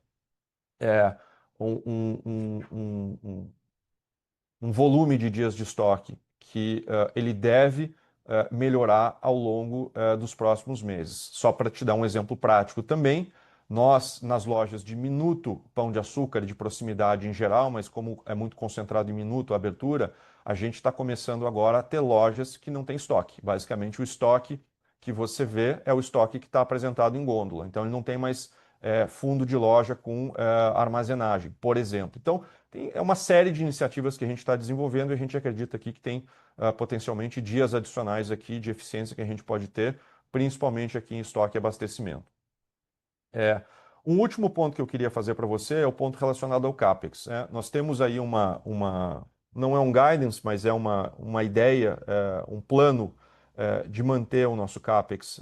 [SPEAKER 3] um volume de dias de estoque que ele deve melhorar ao longo dos próximos meses. Só para te dar um exemplo prático também, nós, nas lojas de Minuto, Pão de Açúcar, de proximidade em geral, mas como é muito concentrado em Minuto a abertura, a gente está começando agora a ter lojas que não têm estoque. Basicamente, o estoque que você vê é o estoque que está apresentado em gôndola. Então, ele não tem mais fundo de loja com armazenagem, por exemplo. Então, é uma série de iniciativas que a gente está desenvolvendo e a gente acredita aqui que tem potencialmente dias adicionais aqui de eficiência que a gente pode ter, principalmente aqui em estoque e abastecimento. Um último ponto que eu queria fazer para você é o ponto relacionado ao CAPEX. Nós temos aí não é um guidance, mas é uma ideia, um plano de manter o nosso CAPEX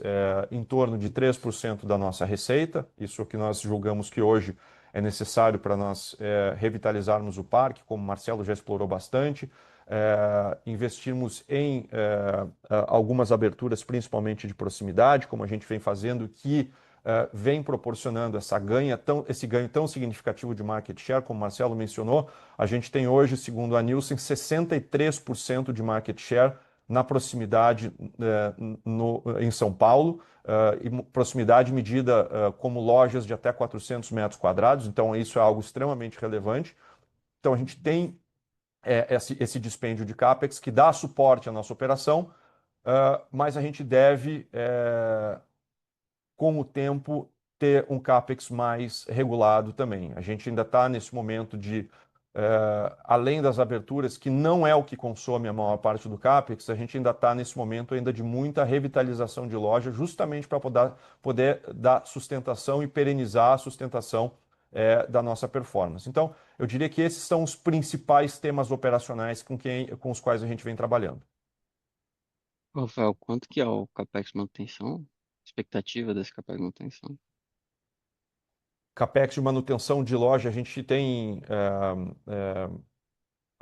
[SPEAKER 3] em torno de 3% da nossa receita. Isso é o que nós julgamos que hoje é necessário para nós revitalizarmos o parque, como o Marcelo já explorou bastante, investirmos em algumas aberturas, principalmente de proximidade, como a gente vem fazendo, que vem proporcionando esse ganho tão significativo de market share, como o Marcelo mencionou. A gente tem hoje, segundo a Nielsen, 63% de market share na proximidade em São Paulo, e proximidade medida como lojas de até 400 metros quadrados, então isso é algo extremamente relevante. Então a gente tem esse dispêndio de CAPEX que dá suporte à nossa operação, mas a gente deve, com o tempo, ter um CAPEX mais regulado também. A gente ainda está nesse momento de além das aberturas, que não é o que consome a maior parte do CAPEX, a gente ainda está nesse momento ainda de muita revitalização de loja, justamente para poder dar sustentação e perenizar a sustentação da nossa performance. Então, eu diria que esses são os principais temas operacionais com os quais a gente vem trabalhando.
[SPEAKER 8] Rafael, quanto que é o CAPEX manutenção? Expectativa desse CAPEX manutenção?
[SPEAKER 3] CAPEX de manutenção de loja, a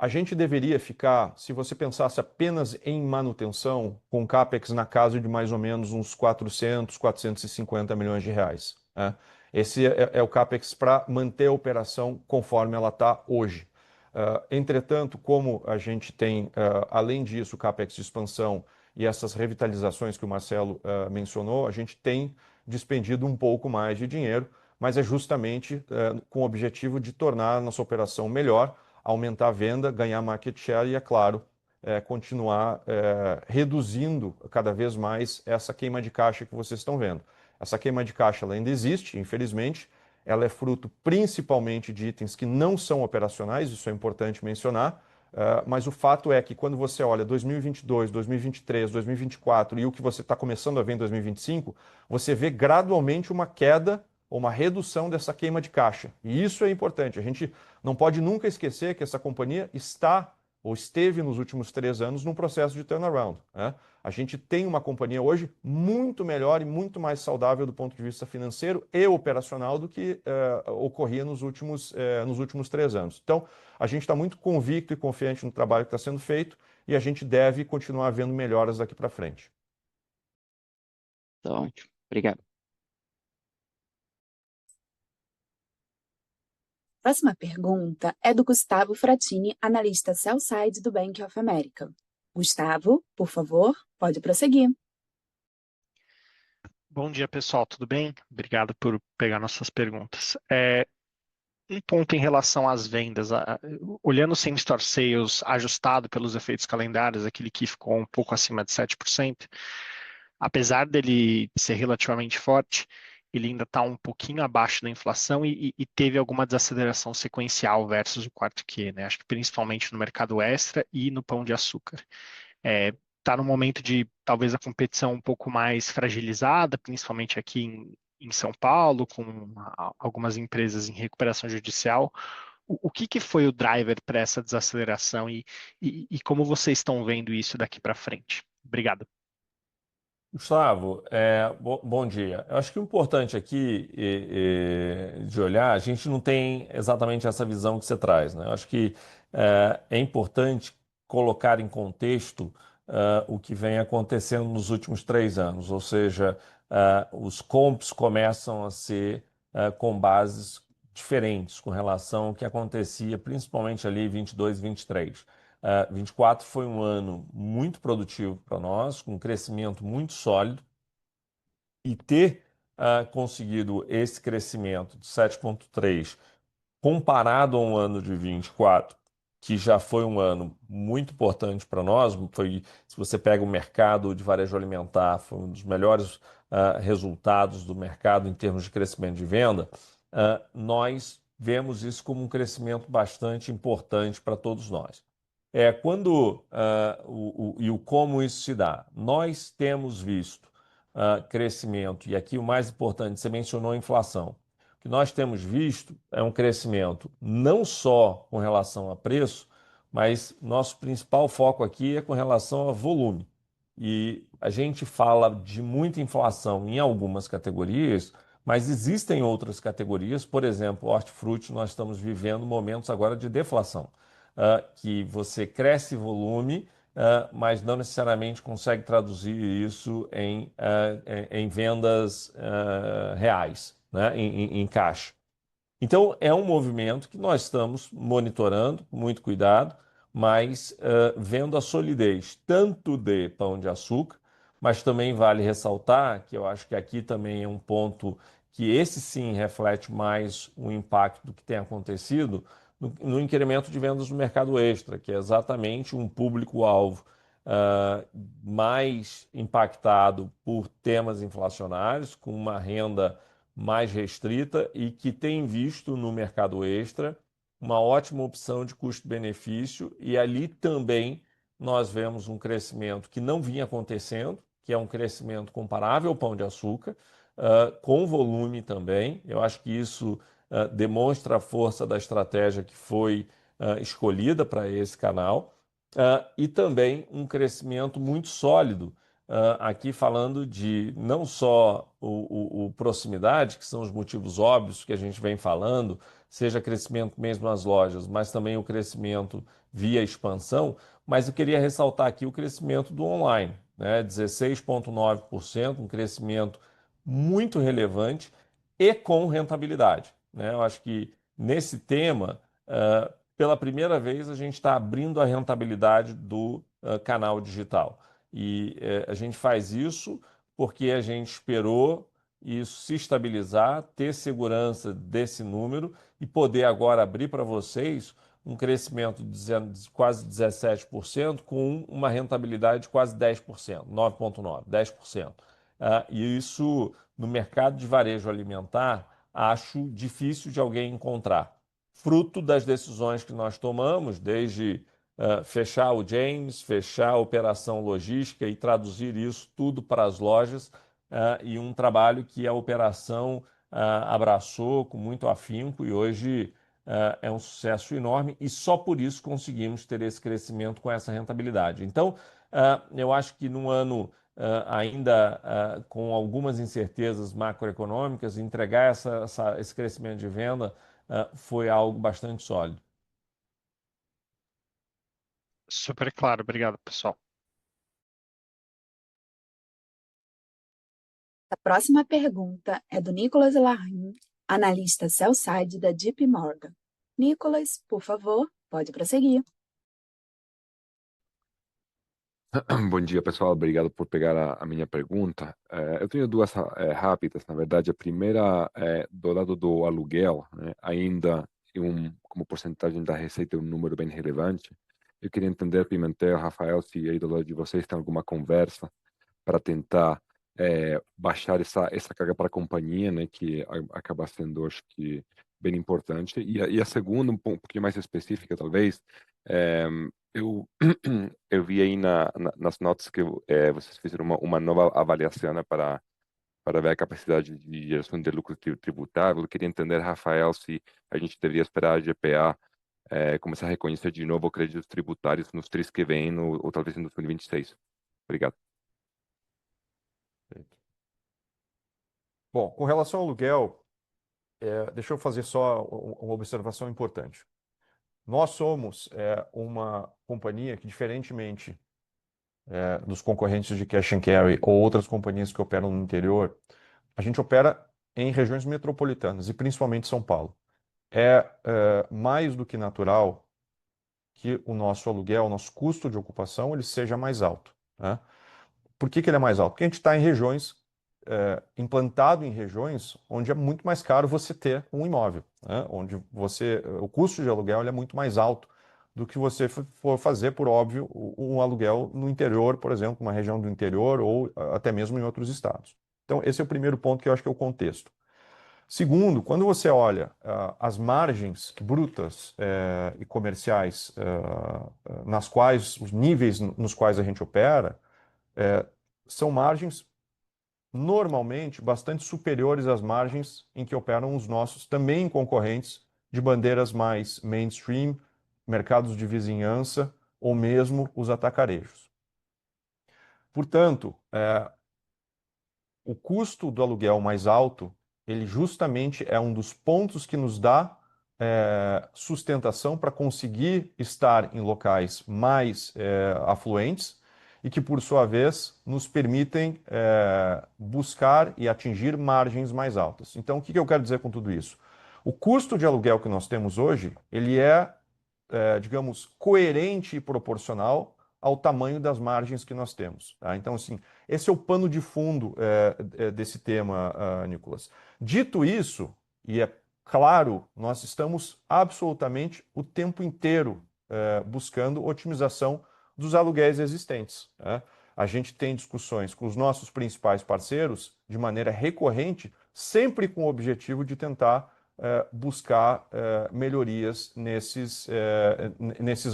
[SPEAKER 3] gente deveria ficar, se você pensasse apenas em manutenção, com CAPEX na casa de mais ou menos uns 400, 450 milhões de reais. Esse é o CAPEX para manter a operação conforme ela está hoje. Entretanto, como a gente tem, além disso, o CAPEX de expansão e essas revitalizações que o Marcelo mencionou, a gente tem despendido um pouco mais de dinheiro, mas é justamente com o objetivo de tornar a nossa operação melhor, aumentar a venda, ganhar market share e, é claro, continuar reduzindo cada vez mais essa queima de caixa que vocês estão vendo. Essa queima de caixa ela ainda existe, infelizmente, ela é fruto principalmente de itens que não são operacionais, isso é importante mencionar, mas o fato é que quando você olha 2022, 2023, 2024 e o que você está começando a ver em 2025, você vê gradualmente uma queda ou uma redução dessa queima de caixa. E isso é importante. A gente não pode nunca esquecer que essa companhia está ou esteve nos últimos 3 anos num processo de turnaround, né? A gente tem uma companhia hoje muito melhor e muito mais saudável do ponto de vista financeiro e operacional do que ocorria nos últimos 3 anos. Então, a gente está muito convicto e confiante no trabalho que está sendo feito e a gente deve continuar vendo melhoras daqui para frente.
[SPEAKER 8] Tá ótimo. Obrigado.
[SPEAKER 1] Próxima pergunta é do Gustavo Fratini, analista sell-side do Bank of America. Gustavo, por favor, pode prosseguir.
[SPEAKER 9] Bom dia, pessoal, tudo bem? Obrigado por pegar nossas perguntas. Um ponto em relação às vendas, olhando o same-store sales ajustado pelos efeitos calendários, aquele que ficou um pouco acima de 7%, apesar dele ser relativamente forte, ele ainda está um pouquinho abaixo da inflação e teve alguma desaceleração sequencial versus o quarto Q, né? Acho que principalmente no mercado extra e no pão de açúcar. Está no momento de talvez a competição um pouco mais fragilizada, principalmente aqui em São Paulo, com algumas empresas em recuperação judicial. O que foi o driver para essa desaceleração e como vocês estão vendo isso daqui para frente? Obrigado.
[SPEAKER 2] Gustavo, bom dia. Eu acho que o importante aqui de olhar, a gente não tem exatamente essa visão que você traz, né? Eu acho que é importante colocar em contexto o que vem acontecendo nos últimos 3 anos, ou seja, os comps começam a ser com bases diferentes com relação ao que acontecia principalmente ali em 22 e 23. 24 foi um ano muito produtivo para nós, com um crescimento muito sólido, e ter conseguido esse crescimento de 7,3 comparado a um ano de 24, que já foi um ano muito importante para nós, se você pega o mercado de varejo alimentar, foi um dos melhores resultados do mercado em termos de crescimento de venda, nós vemos isso como um crescimento bastante importante para todos nós. Quando o como isso se dá, nós temos visto crescimento, e aqui o mais importante, você mencionou a inflação. O que nós temos visto é um crescimento não só com relação a preço, mas nosso principal foco aqui é com relação a volume. E a gente fala de muita inflação em algumas categorias, mas existem outras categorias, por exemplo, hortifruti, nós estamos vivendo momentos agora de deflação, que você cresce volume, mas não necessariamente consegue traduzir isso em vendas reais, né, em caixa. Então, é um movimento que nós estamos monitorando com muito cuidado, mas vendo a solidez tanto de pão de açúcar, mas também vale ressaltar que eu acho que aqui também é um ponto que esse sim reflete mais o impacto do que tem acontecido no incremento de vendas no mercado extra, que é exatamente um público-alvo mais impactado por temas inflacionários, com uma renda mais restrita e que tem visto no mercado extra uma ótima opção de custo-benefício, e ali também nós vemos um crescimento que não vinha acontecendo, que é um crescimento comparável ao pão de açúcar, com volume também. Eu acho que isso demonstra a força da estratégia que foi escolhida para esse canal, e também um crescimento muito sólido, aqui falando de não só o proximidade, que são os motivos óbvios que a gente vem falando, seja crescimento mesmo nas lojas, mas também o crescimento via expansão, mas eu queria ressaltar aqui o crescimento do online, né? 16,9%, um crescimento muito relevante e com rentabilidade, né? Eu acho que nesse tema pela primeira vez, a gente está abrindo a rentabilidade do canal digital. E a gente faz isso porque a gente esperou isso se estabilizar, ter segurança desse número e poder agora abrir para vocês um crescimento de quase 17% com uma rentabilidade de quase 10%, 9,9%, 10%. E isso, no mercado de varejo alimentar, acho difícil de alguém encontrar. Fruto das decisões que nós tomamos, desde fechar o James, fechar a operação logística e traduzir isso tudo para as lojas, e um trabalho que a operação abraçou com muito afinco e hoje é um sucesso enorme e só por isso conseguimos ter esse crescimento com essa rentabilidade. Então, eu acho que num ano ainda com algumas incertezas macroeconômicas, entregar esse crescimento de venda foi algo bastante sólido.
[SPEAKER 9] Super claro, obrigado, pessoal.
[SPEAKER 1] A próxima pergunta é do Nicolas Larraín, analista sell-side da JP Morgan. Nicolas, por favor, pode prosseguir.
[SPEAKER 10] Bom dia, pessoal. Obrigado por pegar a minha pergunta. Eu tenho duas rápidas. Na verdade, a primeira é do lado do aluguel, né? Ainda como porcentagem da receita, um número bem relevante. Eu queria entender, Pimentel, Rafael, se aí do lado de vocês tem alguma conversa para tentar baixar essa carga para a companhia, né? Que acaba sendo, acho que, bem importante. E a segunda, um pouquinho mais específica, talvez, eu vi aí nas notas que vocês fizeram uma nova avaliação, né, para ver a capacidade de geração de lucro tributável. Eu queria entender, Rafael, se a gente deveria esperar a GPA começar a reconhecer de novo créditos tributários nos tris que vêm, ou talvez em 2026. Obrigado.
[SPEAKER 3] Bom, com relação ao aluguel, deixa eu fazer só uma observação importante. Nós somos uma companhia que, diferentemente dos concorrentes de cash and carry ou outras companhias que operam no interior, a gente opera em regiões metropolitanas e principalmente São Paulo. É mais do que natural que o nosso aluguel, o nosso custo de ocupação, ele seja mais alto, né? Por que ele é mais alto? Porque a gente está em regiões, implantado em regiões onde é muito mais caro você ter um imóvel, né? Onde o custo de aluguel ele é muito mais alto do que você for fazer, por óbvio, um aluguel no interior, por exemplo, uma região do interior ou até mesmo em outros estados. Então, esse é o primeiro ponto que eu acho que é o contexto. Segundo, quando você olha as margens brutas e comerciais nas quais, os níveis nos quais a gente opera, são margens normalmente bastante superiores às margens em que operam os nossos também concorrentes de bandeiras mais mainstream, mercados de vizinhança ou mesmo os atacarejos. Portanto, o custo do aluguel mais alto, ele justamente é um dos pontos que nos dá sustentação para conseguir estar em locais mais afluentes e que, por sua vez, nos permitem buscar e atingir margens mais altas. Então, o que eu quero dizer com tudo isso? O custo de aluguel que nós temos hoje, ele digamos, coerente e proporcional ao tamanho das margens que nós temos. Tá? Então, assim, esse é o pano de fundo desse tema, Nicolas. Dito isso, e é claro, nós estamos absolutamente o tempo inteiro buscando otimização dos aluguéis existentes. Né? A gente tem discussões com os nossos principais parceiros de maneira recorrente, sempre com o objetivo de tentar buscar melhorias nesses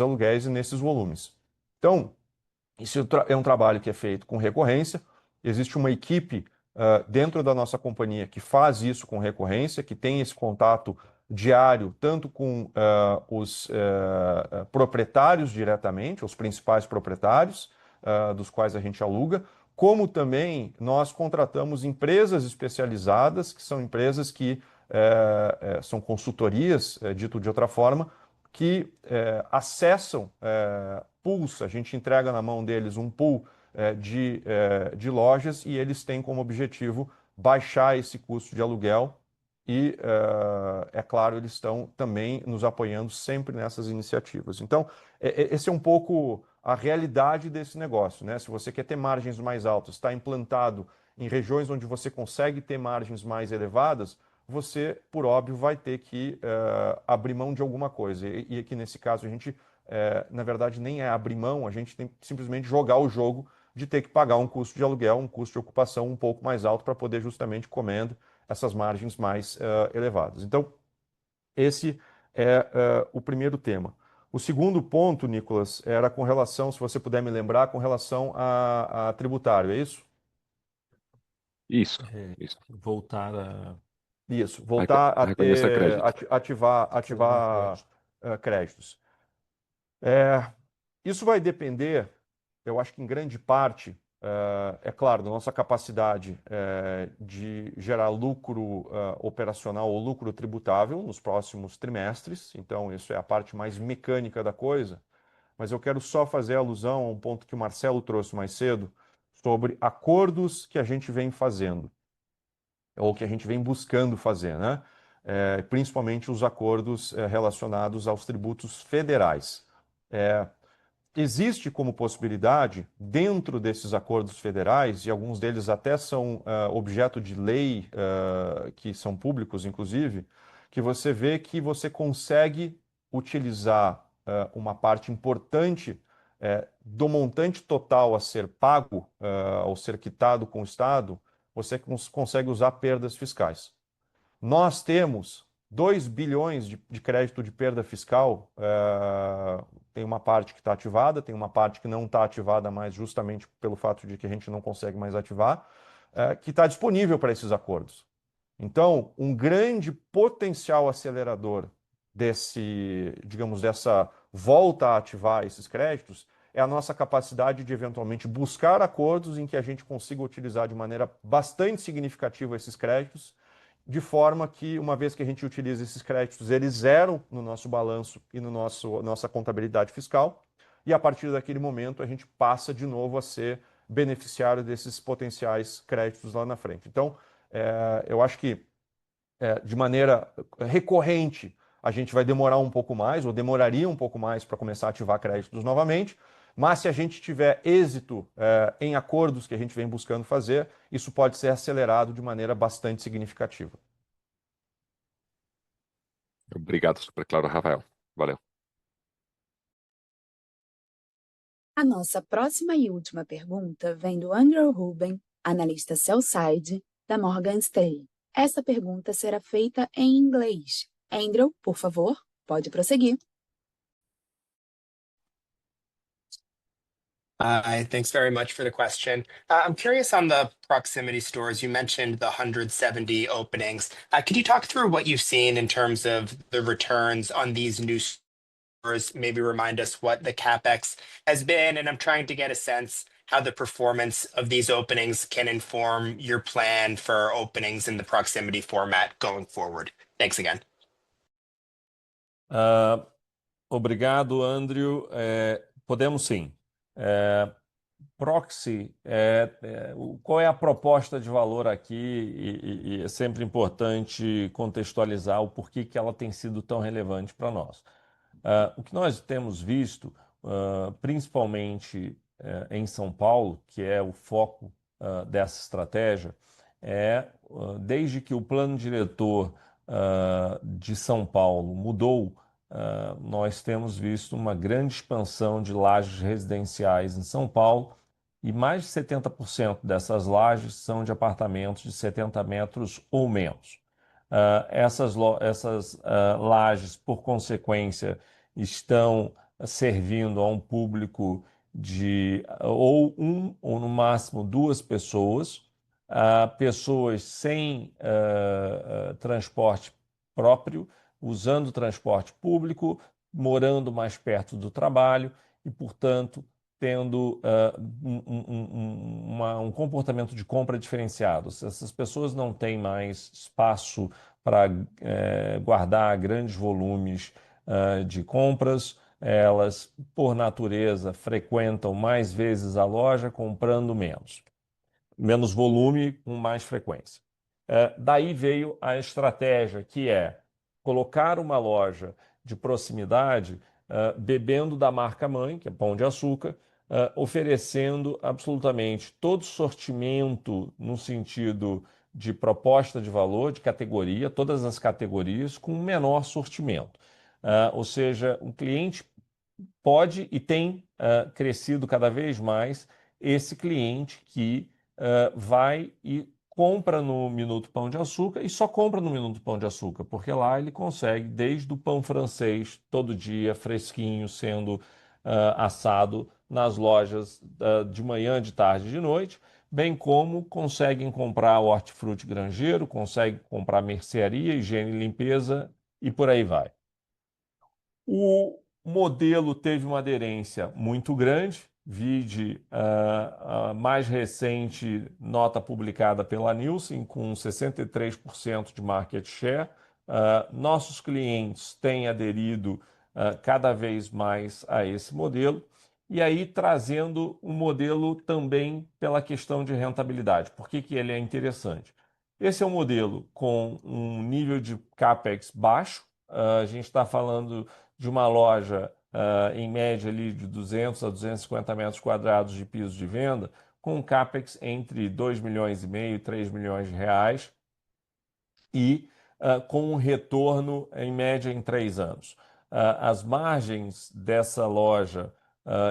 [SPEAKER 3] aluguéis e nesses volumes. Então, isso é um trabalho que é feito com recorrência. Existe uma equipe dentro da nossa companhia que faz isso com recorrência, que tem esse contato diário, tanto com os proprietários diretamente, os principais proprietários, dos quais a gente aluga, como também nós contratamos empresas especializadas, que são empresas que são consultorias, dito de outra forma, que acessam pools, a gente entrega na mão deles um pool de lojas e eles têm como objetivo baixar esse custo de aluguel e, é claro, eles estão também nos apoiando sempre nessas iniciativas. Então, esse é um pouco a realidade desse negócio, né? Se você quer ter margens mais altas, está implantado em regiões onde você consegue ter margens mais elevadas, você, por óbvio, vai ter que abrir mão de alguma coisa. E aqui, nesse caso, a gente, na verdade, nem é abrir mão, a gente tem que simplesmente jogar o jogo de ter que pagar um custo de aluguel, um custo de ocupação um pouco mais alto para poder justamente comendo essas margens mais elevadas. Então, esse é o primeiro tema. O segundo ponto, Nicolas, era com relação, se você puder me lembrar, com relação a tributário, é isso?
[SPEAKER 10] Isso,
[SPEAKER 2] É,
[SPEAKER 10] isso.
[SPEAKER 2] voltar a
[SPEAKER 3] Isso, voltar a
[SPEAKER 10] Reconhecer
[SPEAKER 3] ter,
[SPEAKER 10] crédito.
[SPEAKER 3] ativar
[SPEAKER 2] crédito.
[SPEAKER 3] créditos. Isso vai depender, eu acho que em grande parte, é claro, da nossa capacidade de gerar lucro operacional ou lucro tributável nos próximos trimestres. Então, isso é a parte mais mecânica da coisa. Mas eu quero só fazer alusão a um ponto que o Marcelo trouxe mais cedo sobre acordos que a gente vem fazendo, ou que a gente vem buscando fazer, né? Principalmente os acordos relacionados aos tributos federais. Existe como possibilidade, dentro desses acordos federais, e alguns deles até são objeto de lei, que são públicos, inclusive, que você vê que você consegue utilizar uma parte importante do montante total a ser pago, ao ser quitado com o Estado, você consegue usar perdas fiscais. Nós temos 2 bilhões de crédito de perda fiscal. Tem uma parte que está ativada, tem uma parte que não está ativada mais, justamente pelo fato de que a gente não consegue mais ativar, que está disponível para esses acordos. Então, um grande potencial acelerador digamos, dessa volta a ativar esses créditos é a nossa capacidade de eventualmente buscar acordos em que a gente consiga utilizar de maneira bastante significativa esses créditos, de forma que, uma vez que a gente utiliza esses créditos, eles zeram no nosso balanço e no nossa contabilidade fiscal, e a partir daquele momento a gente passa de novo a ser beneficiário desses potenciais créditos lá na frente. Então, eu acho que de maneira recorrente a gente vai demorar um pouco mais, ou demoraria um pouco mais para começar a ativar créditos novamente, mas se a gente tiver êxito em acordos que a gente vem buscando fazer, isso pode ser acelerado de maneira bastante significativa.
[SPEAKER 10] Obrigado, super claro, Rafael. Valeu.
[SPEAKER 1] A nossa próxima e última pergunta vem do Andrew Ruben, analista sell-side da Morgan Stanley. Essa pergunta será feita em inglês. Andrew, por favor, pode prosseguir.
[SPEAKER 11] Hi, thanks very much for the question. I'm curious on the proximity stores. You mentioned the 170 openings. Could you talk through what you've seen in terms of the returns on these new stores? Maybe remind us what the CapEx has been. And I'm trying to get a sense how the performance of these openings can inform your plan for openings in the proximity format going forward. Thanks again.
[SPEAKER 2] Obrigado, Andrew. Podemos sim. Proxy, qual é a proposta de valor aqui? E é sempre importante contextualizar o porquê que ela tem sido tão relevante para nós. O que nós temos visto, principalmente em São Paulo, que é o foco dessa estratégia, desde que o plano diretor de São Paulo mudou, nós temos visto uma grande expansão de lajes residenciais em São Paulo, e mais de 70% dessas lajes são de apartamentos de 70 metros ou menos. Essas lajes, por consequência, estão servindo a um público de ou no máximo duas pessoas, pessoas sem transporte próprio, usando transporte público, morando mais perto do trabalho e, portanto, tendo um comportamento de compra diferenciado. Essas pessoas não têm mais espaço para guardar grandes volumes de compras, elas, por natureza, frequentam mais vezes a loja comprando menos volume com mais frequência. Daí veio a estratégia, que é colocar uma loja de proximidade bebendo da marca mãe, que é Pão de Açúcar, oferecendo absolutamente todo o sortimento no sentido de proposta de valor, de categoria, todas as categorias, com menor sortimento. Ou seja, o cliente pode e tem crescido cada vez mais esse cliente que vai e compra no Minuto Pão de Açúcar e só compra no Minuto Pão de Açúcar, porque lá ele consegue desde o pão francês todo dia, fresquinho, sendo assado nas lojas de manhã, de tarde e de noite, bem como conseguem comprar hortifruti granjeiro, conseguem comprar mercearia, higiene e limpeza e por aí vai. O modelo teve uma aderência muito grande, vide a mais recente nota publicada pela Nielsen, com 63% de market share. Nossos clientes têm aderido cada vez mais a esse modelo, e aí trazendo um modelo também pela questão de rentabilidade. Por que que ele é interessante? Esse é um modelo com um nível de CAPEX baixo. A gente está falando de uma loja em média ali de 200 a 250 metros quadrados de piso de venda, com um CAPEX entre 2,5 milhões e 3 milhões de reais e com um retorno em média em 3 anos. As margens dessa loja,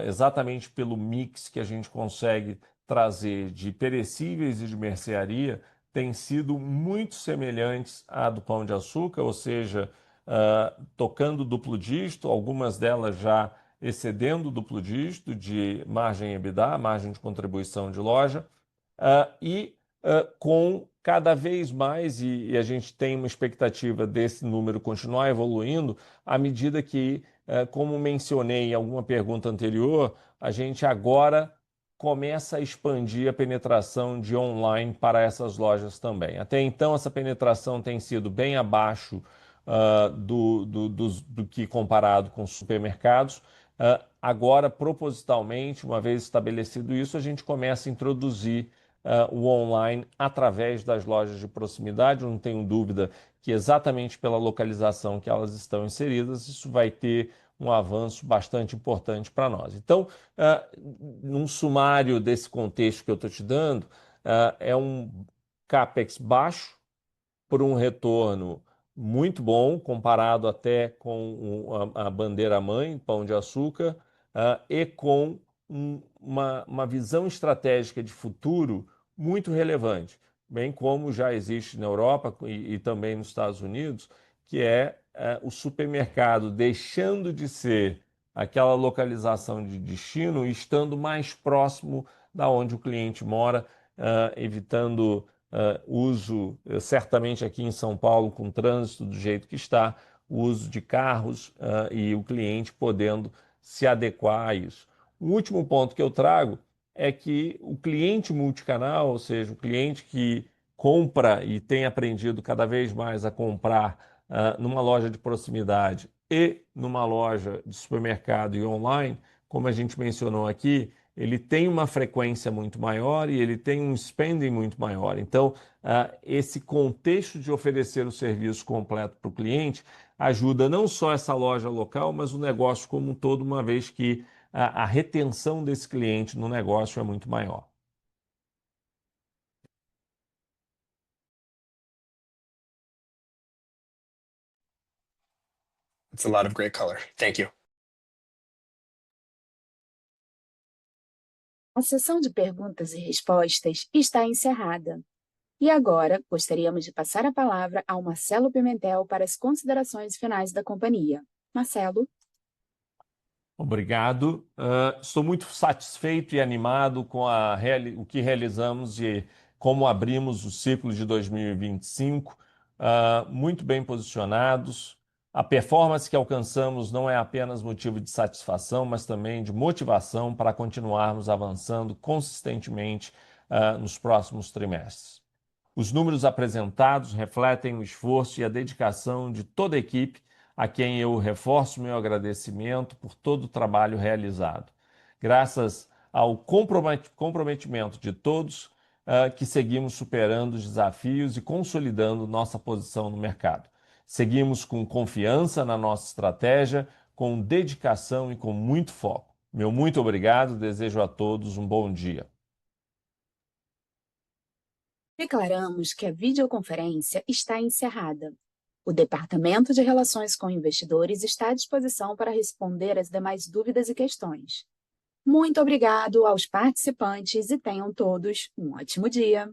[SPEAKER 2] exatamente pelo mix que a gente consegue trazer de perecíveis e de mercearia, têm sido muito semelhantes à do Pão de Açúcar, ou seja, tocando duplo dígito, algumas delas já excedendo o duplo dígito de margem EBITDA, margem de contribuição de loja, com cada vez mais, e a gente tem uma expectativa desse número continuar evoluindo, à medida que, como mencionei em alguma pergunta anterior, a gente agora começa a expandir a penetração de online para essas lojas também. Até então, essa penetração tem sido bem abaixo do que comparado com supermercados. Agora, propositalmente, uma vez estabelecido isso, a gente começa a introduzir o online através das lojas de proximidade. Eu não tenho dúvida que exatamente pela localização que elas estão inseridas, isso vai ter um avanço bastante importante para nós. Então, num sumário desse contexto que eu estou te dando, é um CAPEX baixo por um retorno muito bom, comparado até com a bandeira-mãe, Pão de Açúcar, e com uma visão estratégica de futuro muito relevante, bem como já existe na Europa e também nos Estados Unidos, que é o supermercado deixando de ser aquela localização de destino e estando mais próximo da onde o cliente mora, evitando uso, certamente aqui em São Paulo, com o trânsito do jeito que está, o uso de carros e o cliente podendo se adequar a isso. O último ponto que eu trago é que o cliente multicanal, ou seja, o cliente que compra e tem aprendido cada vez mais a comprar numa loja de proximidade e numa loja de supermercado e online, como a gente mencionou aqui, ele tem uma frequência muito maior e ele tem um spending muito maior. Então, esse contexto de oferecer o serviço completo para o cliente ajuda não só essa loja local, mas o negócio como um todo, uma vez que a retenção desse cliente no negócio é muito maior.
[SPEAKER 11] It's a lot of great color. Thank you.
[SPEAKER 1] A sessão de perguntas e respostas está encerrada. E agora, gostaríamos de passar a palavra ao Marcelo Pimentel para as considerações finais da companhia. Marcelo.
[SPEAKER 2] Obrigado. Estou muito satisfeito e animado com o que realizamos e como abrimos o ciclo de 2025, muito bem posicionados. A performance que alcançamos não é apenas motivo de satisfação, mas também de motivação para continuarmos avançando consistentemente nos próximos trimestres. Os números apresentados refletem o esforço e a dedicação de toda a equipe, a quem eu reforço meu agradecimento por todo o trabalho realizado. Graças ao comprometimento de todos, que seguimos superando os desafios e consolidando nossa posição no mercado. Seguimos com confiança na nossa estratégia, com dedicação e com muito foco. Meu muito obrigado, desejo a todos um bom dia.
[SPEAKER 1] Declaramos que a videoconferência está encerrada. O Departamento de Relações com Investidores está à disposição para responder as demais dúvidas e questões. Muito obrigado aos participantes e tenham todos um ótimo dia.